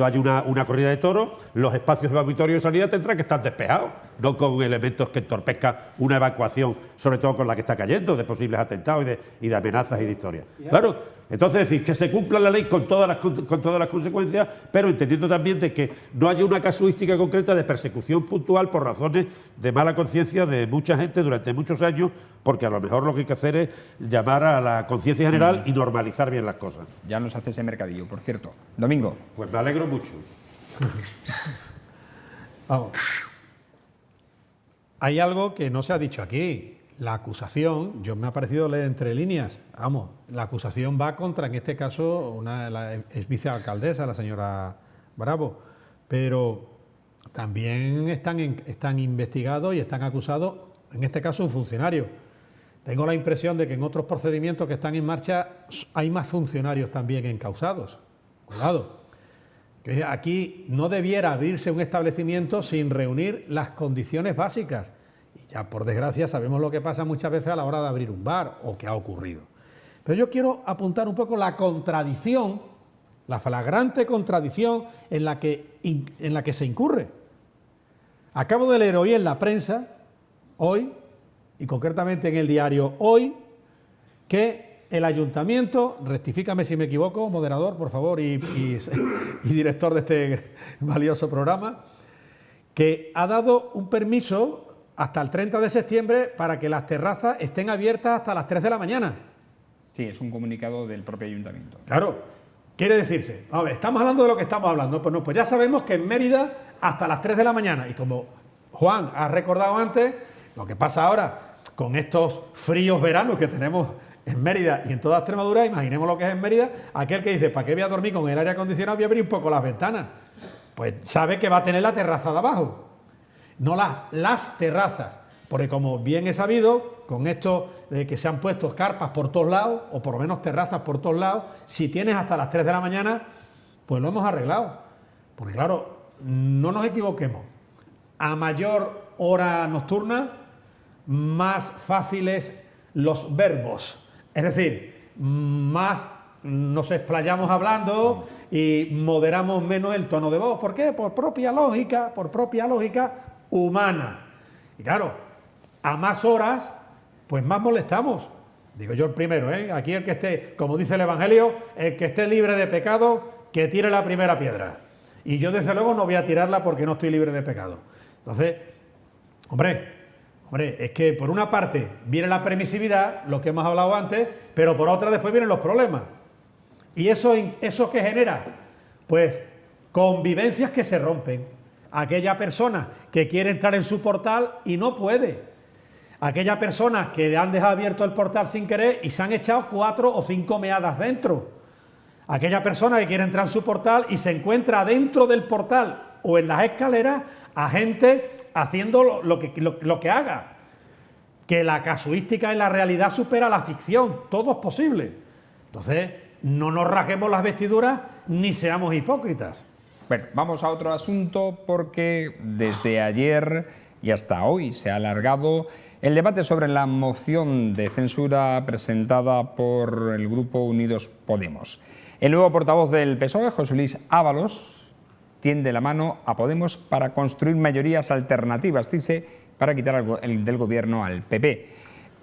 C: hay una corrida de toros, los espacios de auditorio de salida tendrán que estar despejados, no con elementos que entorpezcan una evacuación, sobre todo con la que está cayendo, de posibles atentados y de amenazas y de historias. Claro, entonces decir que se cumpla la ley con todas las consecuencias, pero entendiendo también de que no haya una casuística concreta de persecución puntual por razones de mala conciencia de mucha gente durante muchos años, porque a lo mejor lo que hay que hacer es llamar a la conciencia general y normalizar bien las cosas.
A: Ya nos hace ese mercadillo, por cierto. Domingo.
C: Pues me alegro mucho.
D: Vamos. Hay algo que no se ha dicho aquí. La acusación, yo me ha parecido leer entre líneas, vamos, la acusación va contra, en este caso, la ex vicealcaldesa, la señora Bravo, pero también están investigados y están acusados, en este caso, un funcionario. Tengo la impresión de que en otros procedimientos que están en marcha hay más funcionarios también encausados. Cuidado. Que aquí no debiera abrirse un establecimiento sin reunir las condiciones básicas. Y ya, por desgracia, sabemos lo que pasa muchas veces a la hora de abrir un bar o que ha ocurrido. Pero yo quiero apuntar un poco la contradicción la flagrante contradicción en la que se incurre. Acabo de leer hoy en la prensa, hoy, y concretamente en el diario Hoy, que el ayuntamiento, rectifícame si me equivoco, moderador, por favor, y director de este valioso programa, que ha dado un permiso hasta el 30 de septiembre para que las terrazas estén abiertas hasta las 3 de la mañana.
A: Sí, es un comunicado del propio ayuntamiento.
D: Claro, quiere decirse, a ver, estamos hablando de lo que estamos hablando, pues no, pues ya sabemos que en Mérida hasta las 3 de la mañana, y como Juan ha recordado antes, lo que pasa ahora con estos fríos veranos que tenemos en Mérida y en toda Extremadura, imaginemos lo que es en Mérida, aquel que dice, ¿para qué voy a dormir con el aire acondicionado? Voy a abrir un poco las ventanas. Pues sabe que va a tener la terraza de abajo, no las terrazas, porque como bien he sabido, con esto de que se han puesto carpas por todos lados, o por lo menos terrazas por todos lados, si tienes hasta las 3 de la mañana, pues lo hemos arreglado. Porque claro, no nos equivoquemos, a mayor hora nocturna, más fáciles los verbos, es decir, más nos explayamos hablando y moderamos menos el tono de voz. ¿Por qué? Por propia lógica humana. Y claro, a más horas, pues más molestamos. Digo yo el primero, ¿eh? Aquí el que esté, como dice el Evangelio, el que esté libre de pecado, que tire la primera piedra. Y yo desde luego no voy a tirarla porque no estoy libre de pecado. Entonces, hombre, es que por una parte viene la permisividad, lo que hemos hablado antes, pero por otra después vienen los problemas. ¿Y eso qué genera? Pues convivencias que se rompen. Aquella persona que quiere entrar en su portal y no puede. Aquella persona que le han dejado abierto el portal sin querer y se han echado 4 o 5 meadas dentro. Aquella persona que quiere entrar en su portal y se encuentra dentro del portal o en las escaleras a gente haciendo lo que haga. Que la casuística y la realidad supera la ficción. Todo es posible. Entonces, no nos rajemos las vestiduras ni seamos hipócritas.
A: Bueno, vamos a otro asunto porque desde ayer y hasta hoy se ha alargado el debate sobre la moción de censura presentada por el Grupo Unidos Podemos. El nuevo portavoz del PSOE, José Luis Ábalos, tiende la mano a Podemos para construir mayorías alternativas, dice, para quitar del gobierno al PP.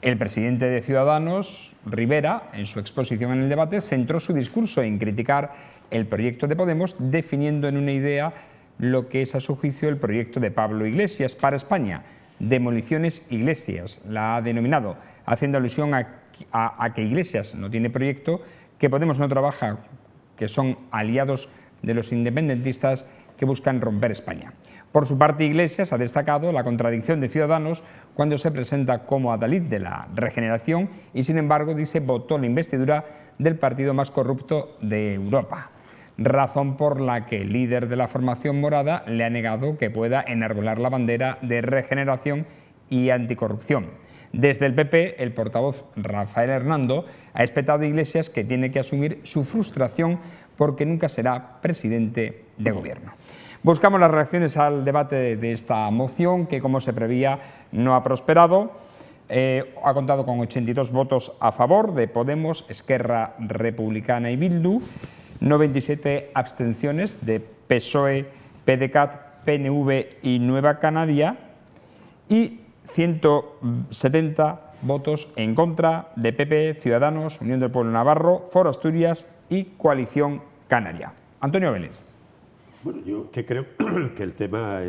A: El presidente de Ciudadanos, Rivera, en su exposición en el debate, centró su discurso en criticar el proyecto de Podemos, definiendo en una idea lo que es a su juicio el proyecto de Pablo Iglesias para España. Demoliciones Iglesias, la ha denominado, haciendo alusión a que Iglesias no tiene proyecto, que Podemos no trabaja, que son aliados de los independentistas que buscan romper España. Por su parte, Iglesias ha destacado la contradicción de Ciudadanos cuando se presenta como adalid de la regeneración y, sin embargo, dice, votó la investidura del partido más corrupto de Europa. Razón por la que el líder de la formación morada le ha negado que pueda enarbolar la bandera de regeneración y anticorrupción. Desde el PP, el portavoz Rafael Hernando ha espetado a Iglesias que tiene que asumir su frustración porque nunca será presidente de gobierno. Buscamos las reacciones al debate de esta moción que, como se prevía, no ha prosperado. Ha contado con 82 votos a favor de Podemos, Esquerra Republicana y Bildu, 97 abstenciones de PSOE, PDeCAT, PNV y Nueva Canaria y 170 votos en contra de PP, Ciudadanos, Unión del Pueblo Navarro, Foro Asturias y Coalición Canaria. Antonio Vélez.
C: Bueno, yo que creo que el tema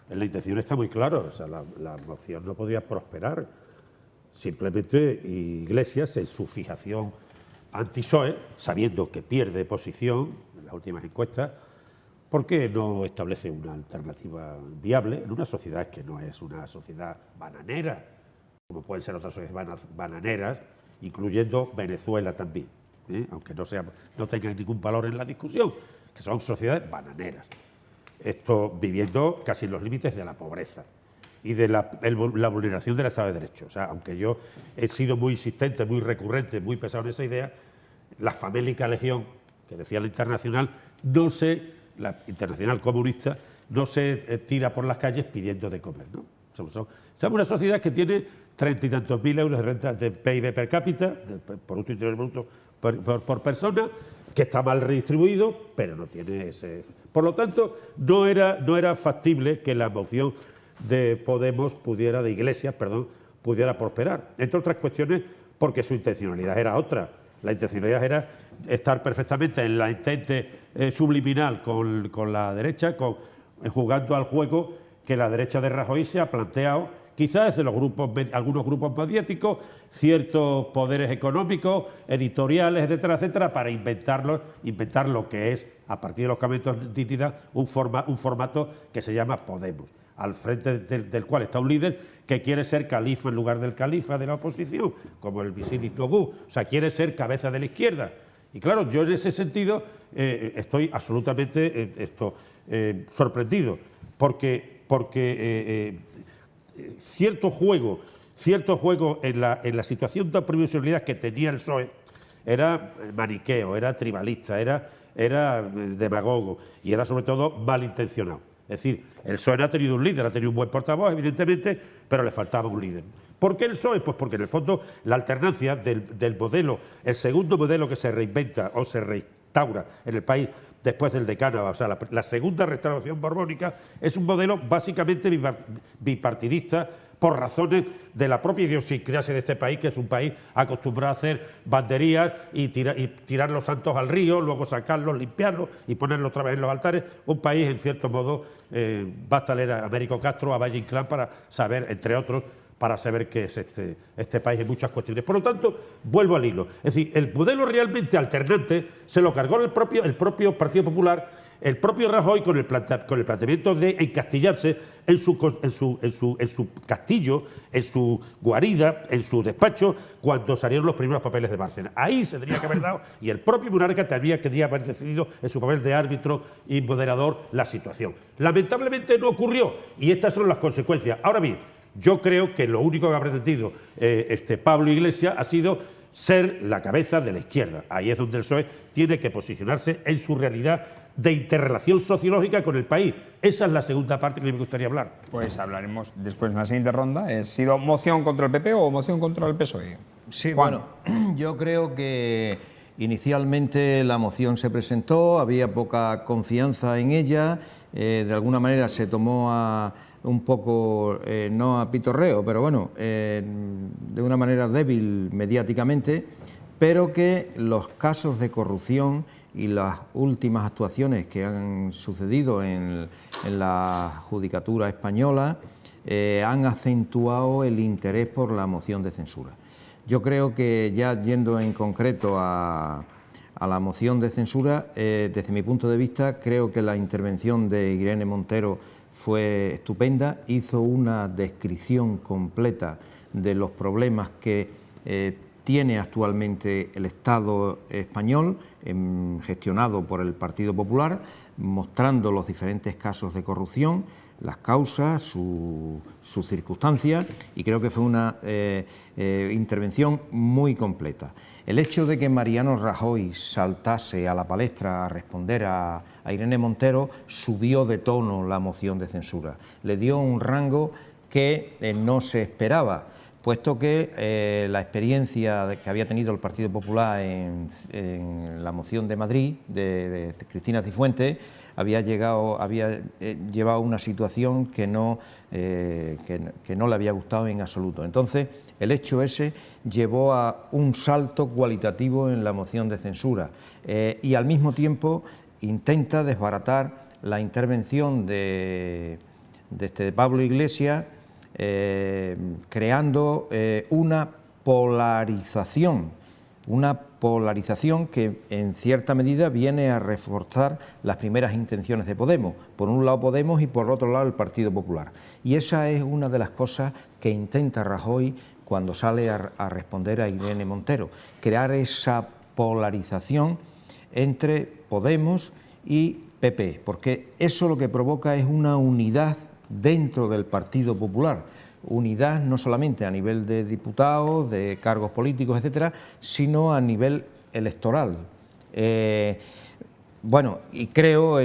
C: la intención está muy claro, o sea, la moción no podía prosperar. Simplemente Iglesias, en su fijación anti-PSOE, sabiendo que pierde posición en las últimas encuestas, ¿por qué no establece una alternativa viable en una sociedad que no es una sociedad bananera, como pueden ser otras sociedades bananeras, incluyendo Venezuela también, aunque no tengan ningún valor en la discusión, que son sociedades bananeras, esto viviendo casi en los límites de la pobreza y de la vulneración del Estado de Derecho. O sea, aunque yo he sido muy insistente, muy recurrente, muy pesado en esa idea, la famélica legión, que decía la Internacional, la Internacional Comunista, no se tira por las calles pidiendo de comer, ¿no? Somos una sociedad que tiene 30 y tantos mil euros de renta de PIB per cápita, Producto Interior Bruto por persona, que está mal redistribuido, pero no tiene ese... Por lo tanto, no era factible que la moción de Podemos de Iglesias, pudiera prosperar. Entre otras cuestiones, porque su intencionalidad era otra. La intencionalidad era estar perfectamente en la entente subliminal con la derecha, jugando al juego que la derecha de Rajoy se ha planteado, quizás desde algunos grupos mediáticos, ciertos poderes económicos, editoriales, etcétera, etcétera, para inventar lo que es, a partir de los caminos de dignidad, un formato que se llama Podemos, al frente del cual está un líder que quiere ser califa en lugar del califa de la oposición, como el Visiris Nogú, o sea, quiere ser cabeza de la izquierda. Y claro, yo en ese sentido estoy absolutamente sorprendido, porque cierto juego en la situación de previsibilidad que tenía el PSOE era maniqueo, era tribalista, era demagogo y era sobre todo malintencionado. Es decir, el PSOE ha tenido un líder, ha tenido un buen portavoz, evidentemente, pero le faltaba un líder. ¿Por qué el PSOE? Pues porque en el fondo la alternancia del modelo, el segundo modelo que se reinventa o se restaura en el país después del de Cánovas, o sea, la segunda restauración borbónica, es un modelo básicamente bipartidista por razones de la propia idiosincrasia de este país, que es un país acostumbrado a hacer banderías y tirar los santos al río, luego sacarlos, limpiarlos y ponerlos otra vez en los altares. Un país, en cierto modo, basta leer a Américo Castro, a Valle Inclán para saber, entre otros, para saber qué es este país en muchas cuestiones. Por lo tanto, vuelvo al hilo. Es decir, el modelo realmente alternante se lo cargó el propio Partido Popular, el propio Rajoy, con el planteamiento de encastillarse en su castillo, en su guarida, en su despacho, cuando salieron los primeros papeles de Bárcenas. Ahí se tendría que haber dado, y el propio monarca tendría haber decidido en su papel de árbitro y moderador la situación. Lamentablemente no ocurrió, y estas son las consecuencias. Ahora bien, yo creo que lo único que ha pretendido Pablo Iglesias ha sido ser la cabeza de la izquierda. Ahí es donde el PSOE tiene que posicionarse en su realidad de interrelación sociológica con el país. Esa es la segunda parte que me gustaría hablar.
A: Pues hablaremos después en la siguiente ronda. ¿Ha sido moción contra el PP o moción contra el PSOE?
B: Sí, Juan. Bueno, yo creo que inicialmente la moción se presentó, había poca confianza en ella, de alguna manera se tomó un poco, no a pitorreo, pero bueno, de una manera débil mediáticamente, pero que los casos de corrupción y las últimas actuaciones que han sucedido en la judicatura española han acentuado el interés por la moción de censura. Yo creo que, ya yendo en concreto a la moción de censura, desde mi punto de vista, creo que la intervención de Irene Montero fue estupenda, hizo una descripción completa de los problemas que tiene actualmente el Estado español, gestionado por el Partido Popular, mostrando los diferentes casos de corrupción, las causas, sus circunstancias, y creo que fue una intervención muy completa. El hecho de que Mariano Rajoy saltase a la palestra a responder a Irene Montero subió de tono la moción de censura, le dio un rango que no se esperaba, puesto que la experiencia que había tenido el Partido Popular en la moción de Madrid, de Cristina Cifuentes, había llevado a una situación que no le había gustado en absoluto. Entonces, el hecho ese llevó a un salto cualitativo en la moción de censura y al mismo tiempo intenta desbaratar la intervención de Pablo Iglesias, creando una polarización que en cierta medida viene a reforzar las primeras intenciones de Podemos. Por un lado Podemos y por otro lado el Partido Popular. Y esa es una de las cosas que intenta Rajoy cuando sale a responder a Irene Montero, crear esa polarización entre Podemos y PP, porque eso lo que provoca es una unidad dentro del Partido Popular, unidad no solamente a nivel de diputados, de cargos políticos, etcétera, sino a nivel electoral. Bueno, y creo,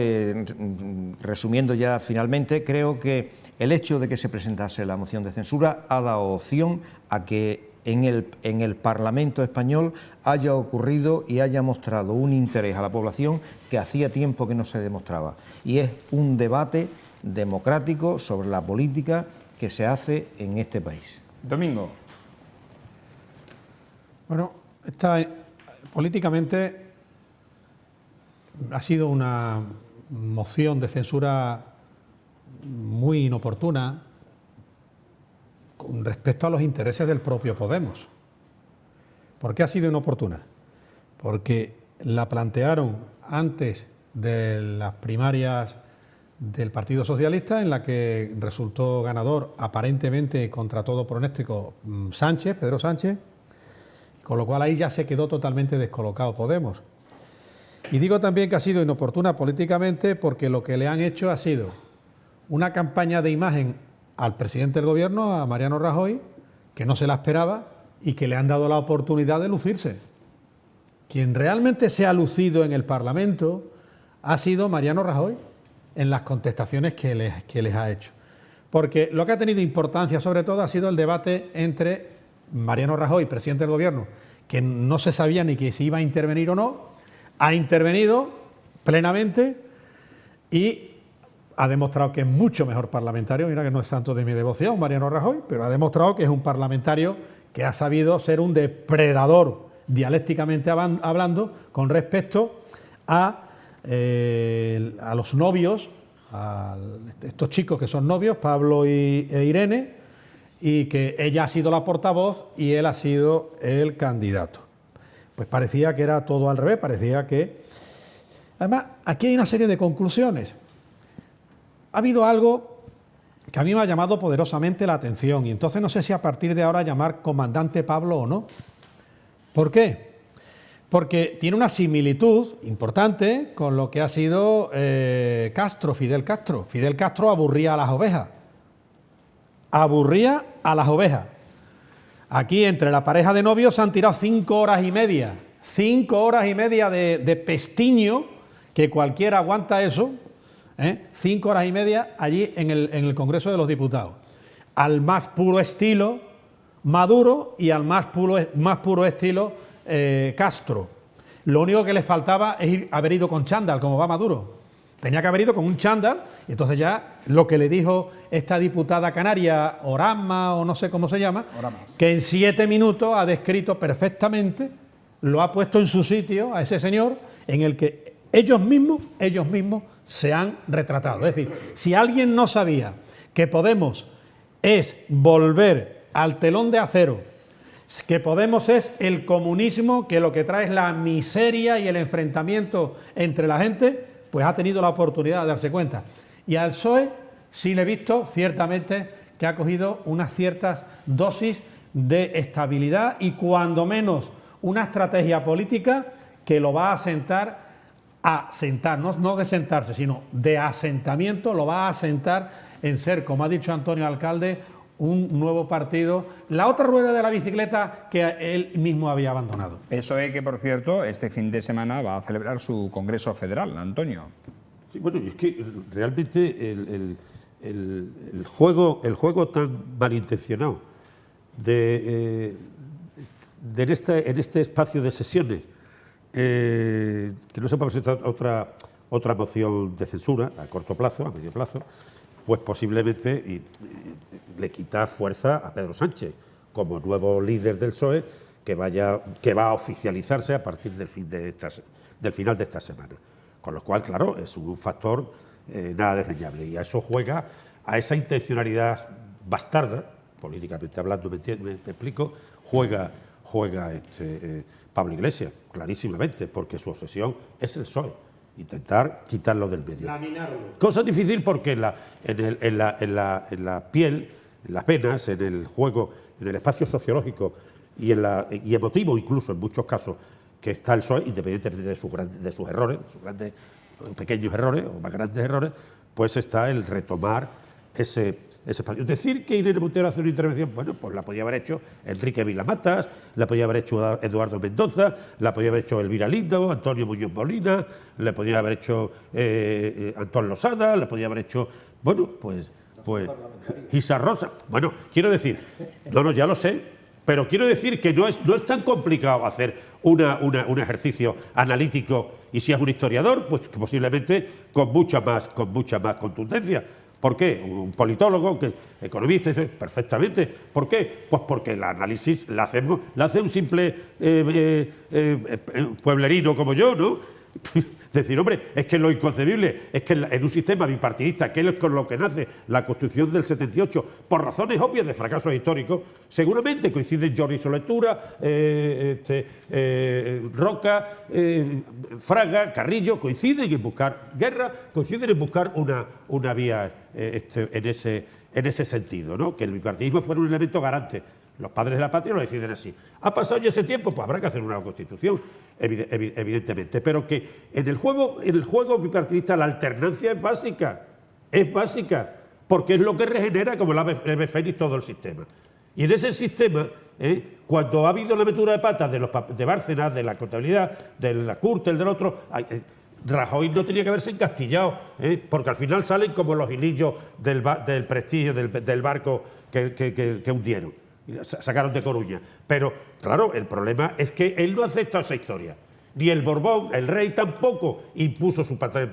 B: resumiendo ya finalmente, creo que el hecho de que se presentase la moción de censura ha dado opción a que en el Parlamento español haya ocurrido y haya mostrado un interés a la población que hacía tiempo que no se demostraba. Y es un debate democrático sobre la política que se hace en este país.
A: Domingo.
D: Bueno, políticamente ha sido una moción de censura muy inoportuna con respecto a los intereses del propio Podemos. ¿Por qué ha sido inoportuna? Porque la plantearon antes de las primarias del Partido Socialista, en la que resultó ganador aparentemente contra todo pronóstico Pedro Sánchez, con lo cual ahí ya se quedó totalmente descolocado Podemos. Y digo también que ha sido inoportuna políticamente porque lo que le han hecho ha sido una campaña de imagen al presidente del Gobierno, a Mariano Rajoy, que no se la esperaba y que le han dado la oportunidad de lucirse. Quien realmente se ha lucido en el Parlamento ha sido Mariano Rajoy en las contestaciones que les ha hecho. Porque lo que ha tenido importancia sobre todo ha sido el debate entre Mariano Rajoy, presidente del Gobierno, que no se sabía ni que si iba a intervenir o no, ha intervenido plenamente y ha demostrado que es mucho mejor parlamentario. Mira que no es santo de mi devoción Mariano Rajoy, pero ha demostrado que es un parlamentario que ha sabido ser un depredador dialécticamente hablando con respecto a los novios, a estos chicos que son novios, Pablo e Irene, y que ella ha sido la portavoz y él ha sido el candidato. Pues parecía que era todo al revés, parecía que... Además, aquí hay una serie de conclusiones. Ha habido algo que a mí me ha llamado poderosamente la atención y entonces no sé si a partir de ahora llamar comandante Pablo o no. ¿Por qué? Porque tiene una similitud importante con lo que ha sido Fidel Castro. Fidel Castro aburría a las ovejas. Aburría a las ovejas. Aquí entre la pareja de novios se han tirado 5 horas y media. 5 horas y media de pestiño, que cualquiera aguanta eso. 5 horas y media allí en el Congreso de los Diputados. Al más puro estilo Maduro y al más puro estilo Castro. Lo único que les faltaba es haber ido con chándal, como va Maduro. Tenía que haber ido con un chándal, y entonces ya lo que le dijo esta diputada canaria, Orama, o no sé cómo se llama, Oramas, que en 7 minutos ha descrito perfectamente, lo ha puesto en su sitio a ese señor, en el que ellos mismos se han retratado. Es decir, si alguien no sabía que Podemos es volver al telón de acero, que Podemos es el comunismo, que lo que trae es la miseria y el enfrentamiento entre la gente, pues ha tenido la oportunidad de darse cuenta. Y al PSOE sí le he visto ciertamente que ha cogido unas ciertas dosis de estabilidad y cuando menos una estrategia política que lo va a asentar, no de sentarse, sino de asentamiento, lo va a asentar en ser, como ha dicho Antonio Alcalde, un nuevo partido, la otra rueda de la bicicleta que él mismo había abandonado.
A: PSOE, que por cierto, este fin de semana va a celebrar su Congreso Federal, Antonio.
C: Sí, bueno, y es que realmente el juego tan malintencionado en este espacio de sesiones, que no se puede presentar otra moción de censura a corto plazo, a medio plazo, pues posiblemente le quita fuerza a Pedro Sánchez como nuevo líder del PSOE que va a oficializarse a partir del final de esta semana. Con lo cual, claro, es un factor nada desdeñable y a eso juega, a esa intencionalidad bastarda, políticamente hablando, me explico, juega Pablo Iglesias, clarísimamente, porque su obsesión es el PSOE. Intentar quitarlo del medio.
D: Laminarlo.
C: Cosa difícil porque en la piel, en las venas, en el juego, en el espacio sociológico y emotivo incluso en muchos casos que está el PSOE, independientemente de sus errores, de sus grandes, pequeños errores o más grandes errores, pues está el retomar ese espacio. Decir que Irene Montero hace una intervención, bueno, pues la podía haber hecho Enrique Vilamatas, la podía haber hecho Eduardo Mendoza, la podía haber hecho Elvira Lindo, Antonio Muñoz Molina, la podía haber hecho Antón Losada, la podía haber hecho, bueno, pues Isa Rosa. Bueno, quiero decir, no, ya lo sé, Pero quiero decir que no es tan complicado hacer un ejercicio analítico, y si es un historiador, pues posiblemente con mucha más contundencia. ¿Por qué? Un politólogo, economista, perfectamente. ¿Por qué? Pues porque el análisis la hace un simple pueblerino como yo, ¿no? Decir, hombre, es que lo inconcebible es que en un sistema bipartidista, que es con lo que nace la Constitución del 78, por razones obvias de fracasos históricos, seguramente coinciden Jordi Soletura, Roca, Fraga, Carrillo, coinciden en buscar guerra, coinciden en buscar una vía en ese sentido, ¿no? Que el bipartidismo fuera un elemento garante. Los padres de la patria lo deciden así. ¿Ha pasado ya ese tiempo? Pues habrá que hacer una nueva Constitución, evidentemente. Pero que en el juego bipartidista la alternancia es básica, porque es lo que regenera como el ave fénix todo el sistema. Y en ese sistema, cuando ha habido la metedura de patas de Bárcenas, de la contabilidad, de la Gürtel, del otro, Rajoy no tenía que haberse encastillado, porque al final salen como los hilillos del prestigio del barco que hundieron. Sacaron de Coruña. Pero, claro, el problema es que él no acepta esa historia. Ni el Borbón, el rey, tampoco impuso su patrón,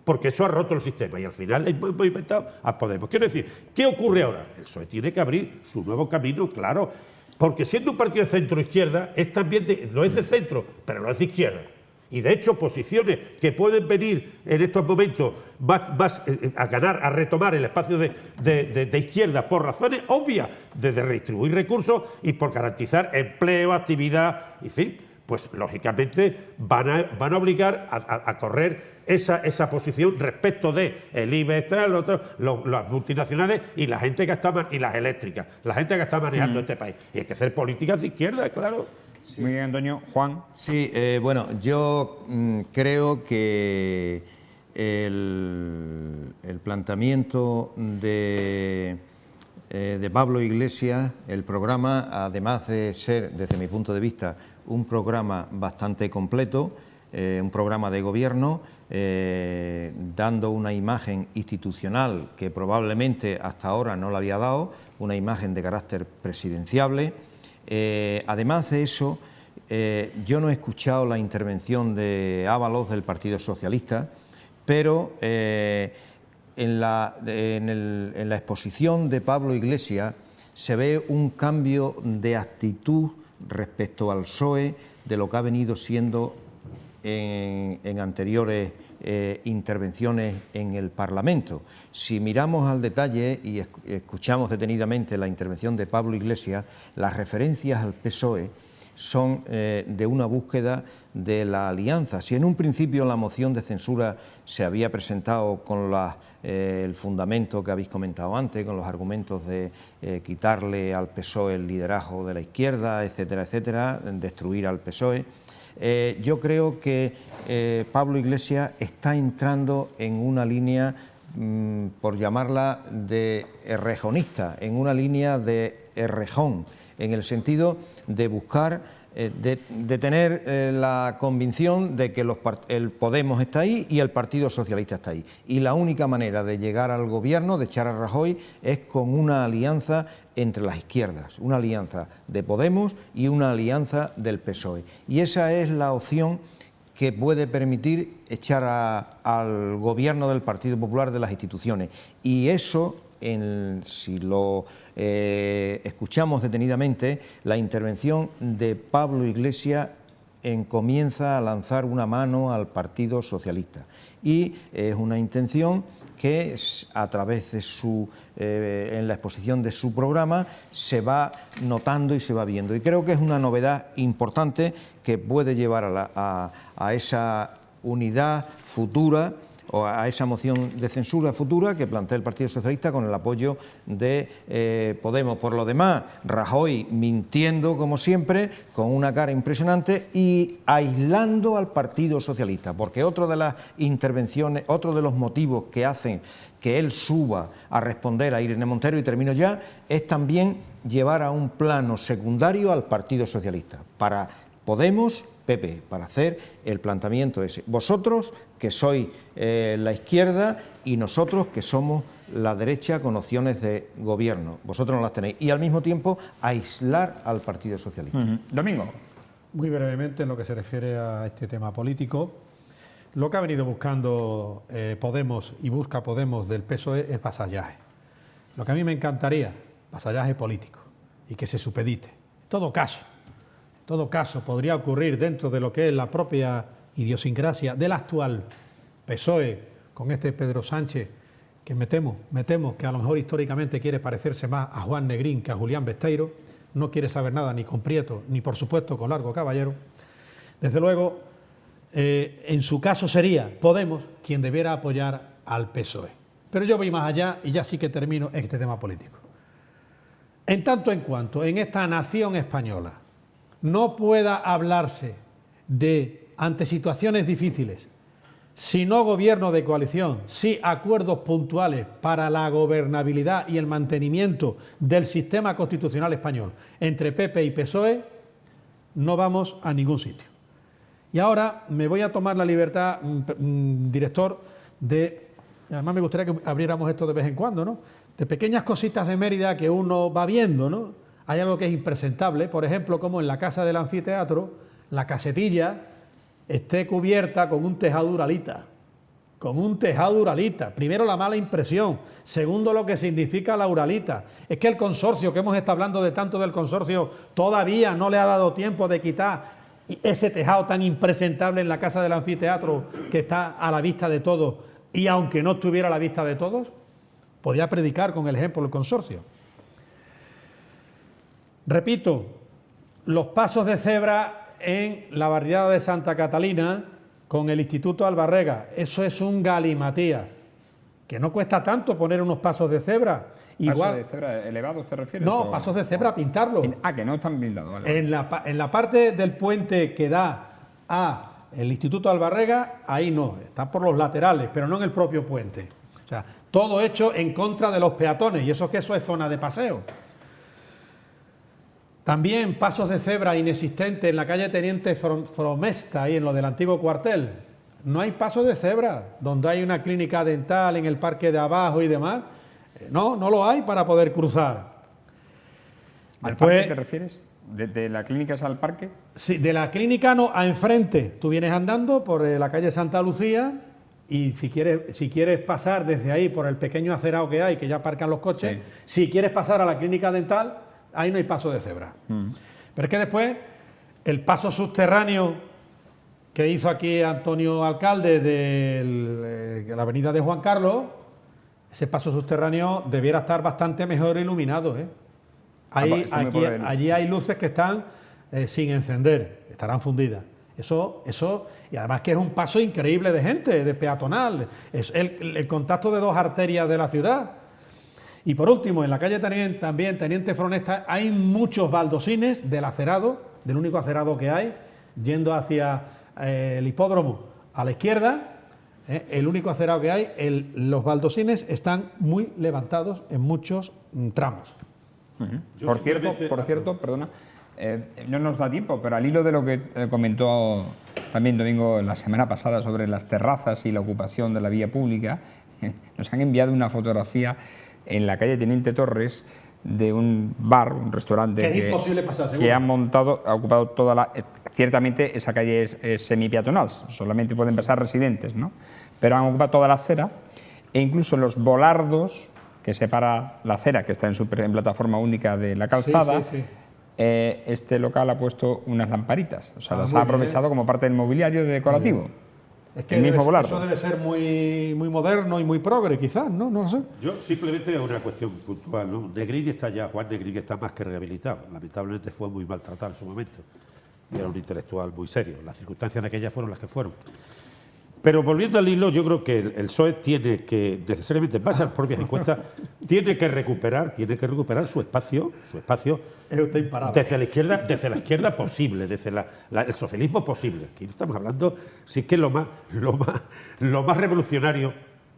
C: porque eso ha roto el sistema y al final hemos inventado a Podemos. Quiero decir, ¿qué ocurre ahora? El PSOE tiene que abrir su nuevo camino, claro, porque siendo un partido de centro-izquierda, no es de centro, pero no es de izquierda. Y de hecho, posiciones que pueden venir en estos momentos más a ganar, a retomar el espacio de izquierda por razones obvias de redistribuir recursos y por garantizar empleo, actividad, en fin, pues lógicamente van a obligar a correr esa posición respecto de el IBEX, las multinacionales y la gente que está y las eléctricas, la gente que está manejando este país. Y hay que hacer políticas de izquierda, claro.
A: Sí. Muy bien, Antonio. Juan.
B: Sí, bueno, yo creo que el planteamiento de Pablo Iglesias, el programa, además de ser, desde mi punto de vista, un programa bastante completo, un programa de gobierno, dando una imagen institucional que probablemente hasta ahora no la había dado, una imagen de carácter presidenciable. Además de eso, yo no he escuchado la intervención de Ábalos del Partido Socialista, pero en la exposición de Pablo Iglesias se ve un cambio de actitud respecto al PSOE de lo que ha venido siendo en anteriores intervenciones en el Parlamento. Si miramos al detalle y escuchamos detenidamente la intervención de Pablo Iglesias, las referencias al PSOE son de una búsqueda de la alianza. Si en un principio la moción de censura se había presentado con el fundamento que habéis comentado antes, con los argumentos de quitarle al PSOE el liderazgo de la izquierda, etcétera, etcétera, destruir al PSOE, yo creo que Pablo Iglesias está entrando en una línea, por llamarla, de errejonista, en una línea de Errejón, en el sentido de buscar, de tener la convicción de que el Podemos está ahí y el Partido Socialista está ahí. Y la única manera de llegar al gobierno, de echar a Rajoy, es con una alianza entre las izquierdas, una alianza de Podemos y una alianza del PSOE. Y esa es la opción que puede permitir echar al gobierno del Partido Popular de las instituciones. Y eso, si lo escuchamos detenidamente, la intervención de Pablo Iglesias comienza a lanzar una mano al Partido Socialista. Y es una intención que a través de en la exposición de su programa se va notando y se va viendo. Y creo que es una novedad importante que puede llevar a esa unidad futura o a esa moción de censura futura que plantea el Partido Socialista con el apoyo de Podemos. Por lo demás, Rajoy mintiendo como siempre, con una cara impresionante y aislando al Partido Socialista, porque otro de las intervenciones, otro de los motivos que hacen que él suba a responder a Irene Montero, y termino ya, es también llevar a un plano secundario al Partido Socialista, para Podemos, PP, para hacer el planteamiento ese. Vosotros, que sois la izquierda, y nosotros, que somos la derecha con opciones de gobierno. Vosotros no las tenéis. Y al mismo tiempo aislar al Partido Socialista.
A: Domingo.
D: Muy brevemente, en lo que se refiere a este tema político, lo que ha venido buscando Podemos y busca Podemos del PSOE es vasallaje. Lo que a mí me encantaría, vasallaje político, y que se supedite. En todo caso, podría ocurrir dentro de lo que es la propia idiosincrasia del actual PSOE, con este Pedro Sánchez, que me temo que a lo mejor históricamente quiere parecerse más a Juan Negrín que a Julián Besteiro, no quiere saber nada ni con Prieto, ni por supuesto con Largo Caballero. Desde luego, en su caso sería Podemos quien debiera apoyar al PSOE. Pero yo voy más allá y ya sí que termino este tema político. En tanto en cuanto en esta nación española no pueda hablarse de, ante situaciones difíciles, si no gobierno de coalición, sí acuerdos puntuales para la gobernabilidad y el mantenimiento del sistema constitucional español entre PP y PSOE, no vamos a ningún sitio. Y ahora me voy a tomar la libertad, director, además me gustaría que abriéramos esto de vez en cuando, ¿no?, de pequeñas cositas de Mérida que uno va viendo, ¿no? Hay algo que es impresentable, por ejemplo, como en la casa del anfiteatro, la casetilla esté cubierta con un tejado uralita. Primero, la mala impresión. Segundo, lo que significa la uralita. Es que el consorcio, que hemos estado hablando de tanto del consorcio, todavía no le ha dado tiempo de quitar ese tejado tan impresentable en la casa del anfiteatro que está a la vista de todos, y aunque no estuviera a la vista de todos, podría predicar con el ejemplo del consorcio. Repito, los pasos de cebra en la barriada de Santa Catalina con el Instituto Albarrega, eso es un galimatías, que no cuesta tanto poner unos pasos de cebra. Igual,
A: ¿Pasos de cebra elevados te refieres?
D: No, pasos de cebra, pintarlo.
A: Que no están pintados. Vale.
D: En la parte del puente que da a el Instituto Albarrega, ahí no, está por los laterales, pero no en el propio puente. O sea, todo hecho en contra de los peatones, y eso es zona de paseo. También pasos de cebra inexistentes en la calle Teniente Fromesta, ahí en lo del antiguo cuartel. No hay pasos de cebra, donde hay una clínica dental en el parque de abajo y demás. No lo hay para poder cruzar.
A: ¿Al parque te refieres? ¿De la clínica es al parque?
D: Sí, de la clínica no, a enfrente. Tú vienes andando por la calle Santa Lucía y si quieres pasar desde ahí por el pequeño acerado que hay, que ya aparcan los coches, sí. Si quieres pasar a la clínica dental, ahí no hay paso de cebra. Pero es que después, el paso subterráneo que hizo aquí Antonio Alcalde de la avenida de Juan Carlos, ese paso subterráneo debiera estar bastante mejor iluminado, ¿eh? Allí hay luces que están sin encender, estarán fundidas. Eso, y además que es un paso increíble de gente, de peatonal, es el contacto de dos arterias de la ciudad. Y por último, en la calle también Teniente Fromesta, hay muchos baldosines del acerado, del único acerado que hay, yendo hacia el hipódromo a la izquierda, el único acerado que hay, los baldosines están muy levantados en muchos tramos.
A: Por cierto, perdona, no nos da tiempo, pero al hilo de lo que comentó también Domingo la semana pasada sobre las terrazas y la ocupación de la vía pública, nos han enviado una fotografía en la calle Teniente Torres de un bar, un restaurante
D: que es imposible pasar,
A: que ha ocupado toda la... Ciertamente esa calle es semipeatonal, solamente pueden pasar residentes, ¿no? Pero han ocupado toda la acera e incluso los volardos que separa la acera, que está en plataforma única de la calzada,
D: sí.
A: Este local ha puesto unas lamparitas, o sea, las ha aprovechado como parte del mobiliario decorativo.
D: Es que eso debe ser muy moderno y muy progre, quizás, ¿no? No lo sé.
C: Yo simplemente es una cuestión puntual, ¿no? Negrín está ya, Juan Negrín está más que rehabilitado. Lamentablemente fue muy maltratado en su momento. Y era un intelectual muy serio. Las circunstancias en aquellas fueron las que fueron. Pero volviendo al hilo, yo creo que el PSOE tiene que, necesariamente en base a las propias encuestas, tiene que recuperar su espacio desde la izquierda posible, desde el socialismo posible. Aquí estamos hablando, sí que lo más revolucionario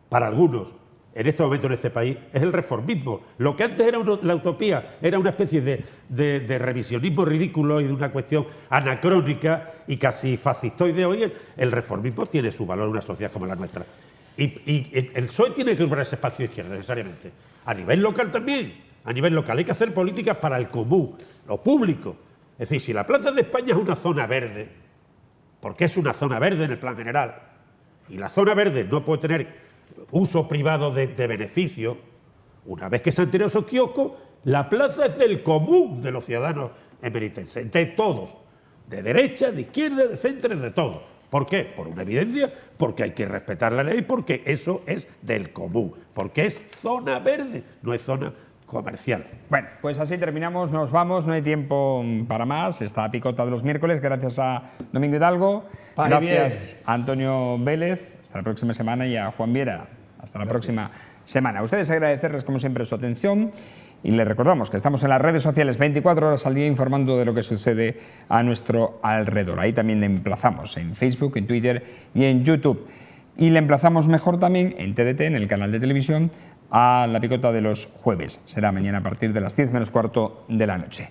C: para algunos en este momento en este país es el reformismo. Lo que antes era la utopía era una especie de revisionismo ridículo y de una cuestión anacrónica y casi fascistoide. Hoy el reformismo tiene su valor en una sociedad como la nuestra. Y el PSOE tiene que ocupar ese espacio de izquierda necesariamente. A nivel local también. A nivel local hay que hacer políticas para el común, lo público. Es decir, si la Plaza de España es una zona verde, porque es una zona verde en el plan general, y la zona verde no puede tener uso privado de beneficio, una vez que se han tirado esos kioscos, la plaza es del común de los ciudadanos emeritenses, de todos, de derecha, de izquierda, de centro, de todos. ¿Por qué? Por una evidencia, porque hay que respetar la ley, porque eso es del común, porque es zona verde, no es zona comercial.
A: Bueno, pues así terminamos, nos vamos, no hay tiempo para más. Esta picota de los miércoles, gracias a Domingo Hidalgo, gracias a Antonio Vélez, hasta la próxima semana, y a Juan Viera, hasta la próxima semana. A ustedes agradecerles como siempre su atención y les recordamos que estamos en las redes sociales 24 horas al día informando de lo que sucede a nuestro alrededor. Ahí también le emplazamos en Facebook, en Twitter y en YouTube. Y le emplazamos mejor también en TDT, en el canal de televisión, a la picota de los jueves. Será mañana a partir de las 10 menos cuarto de la noche.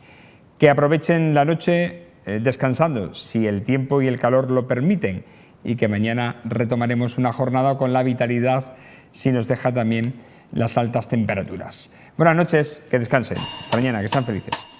A: Que aprovechen la noche descansando, si el tiempo y el calor lo permiten, y que mañana retomaremos una jornada con la vitalidad, si nos deja también las altas temperaturas. Buenas noches, que descansen. Hasta mañana, que sean felices.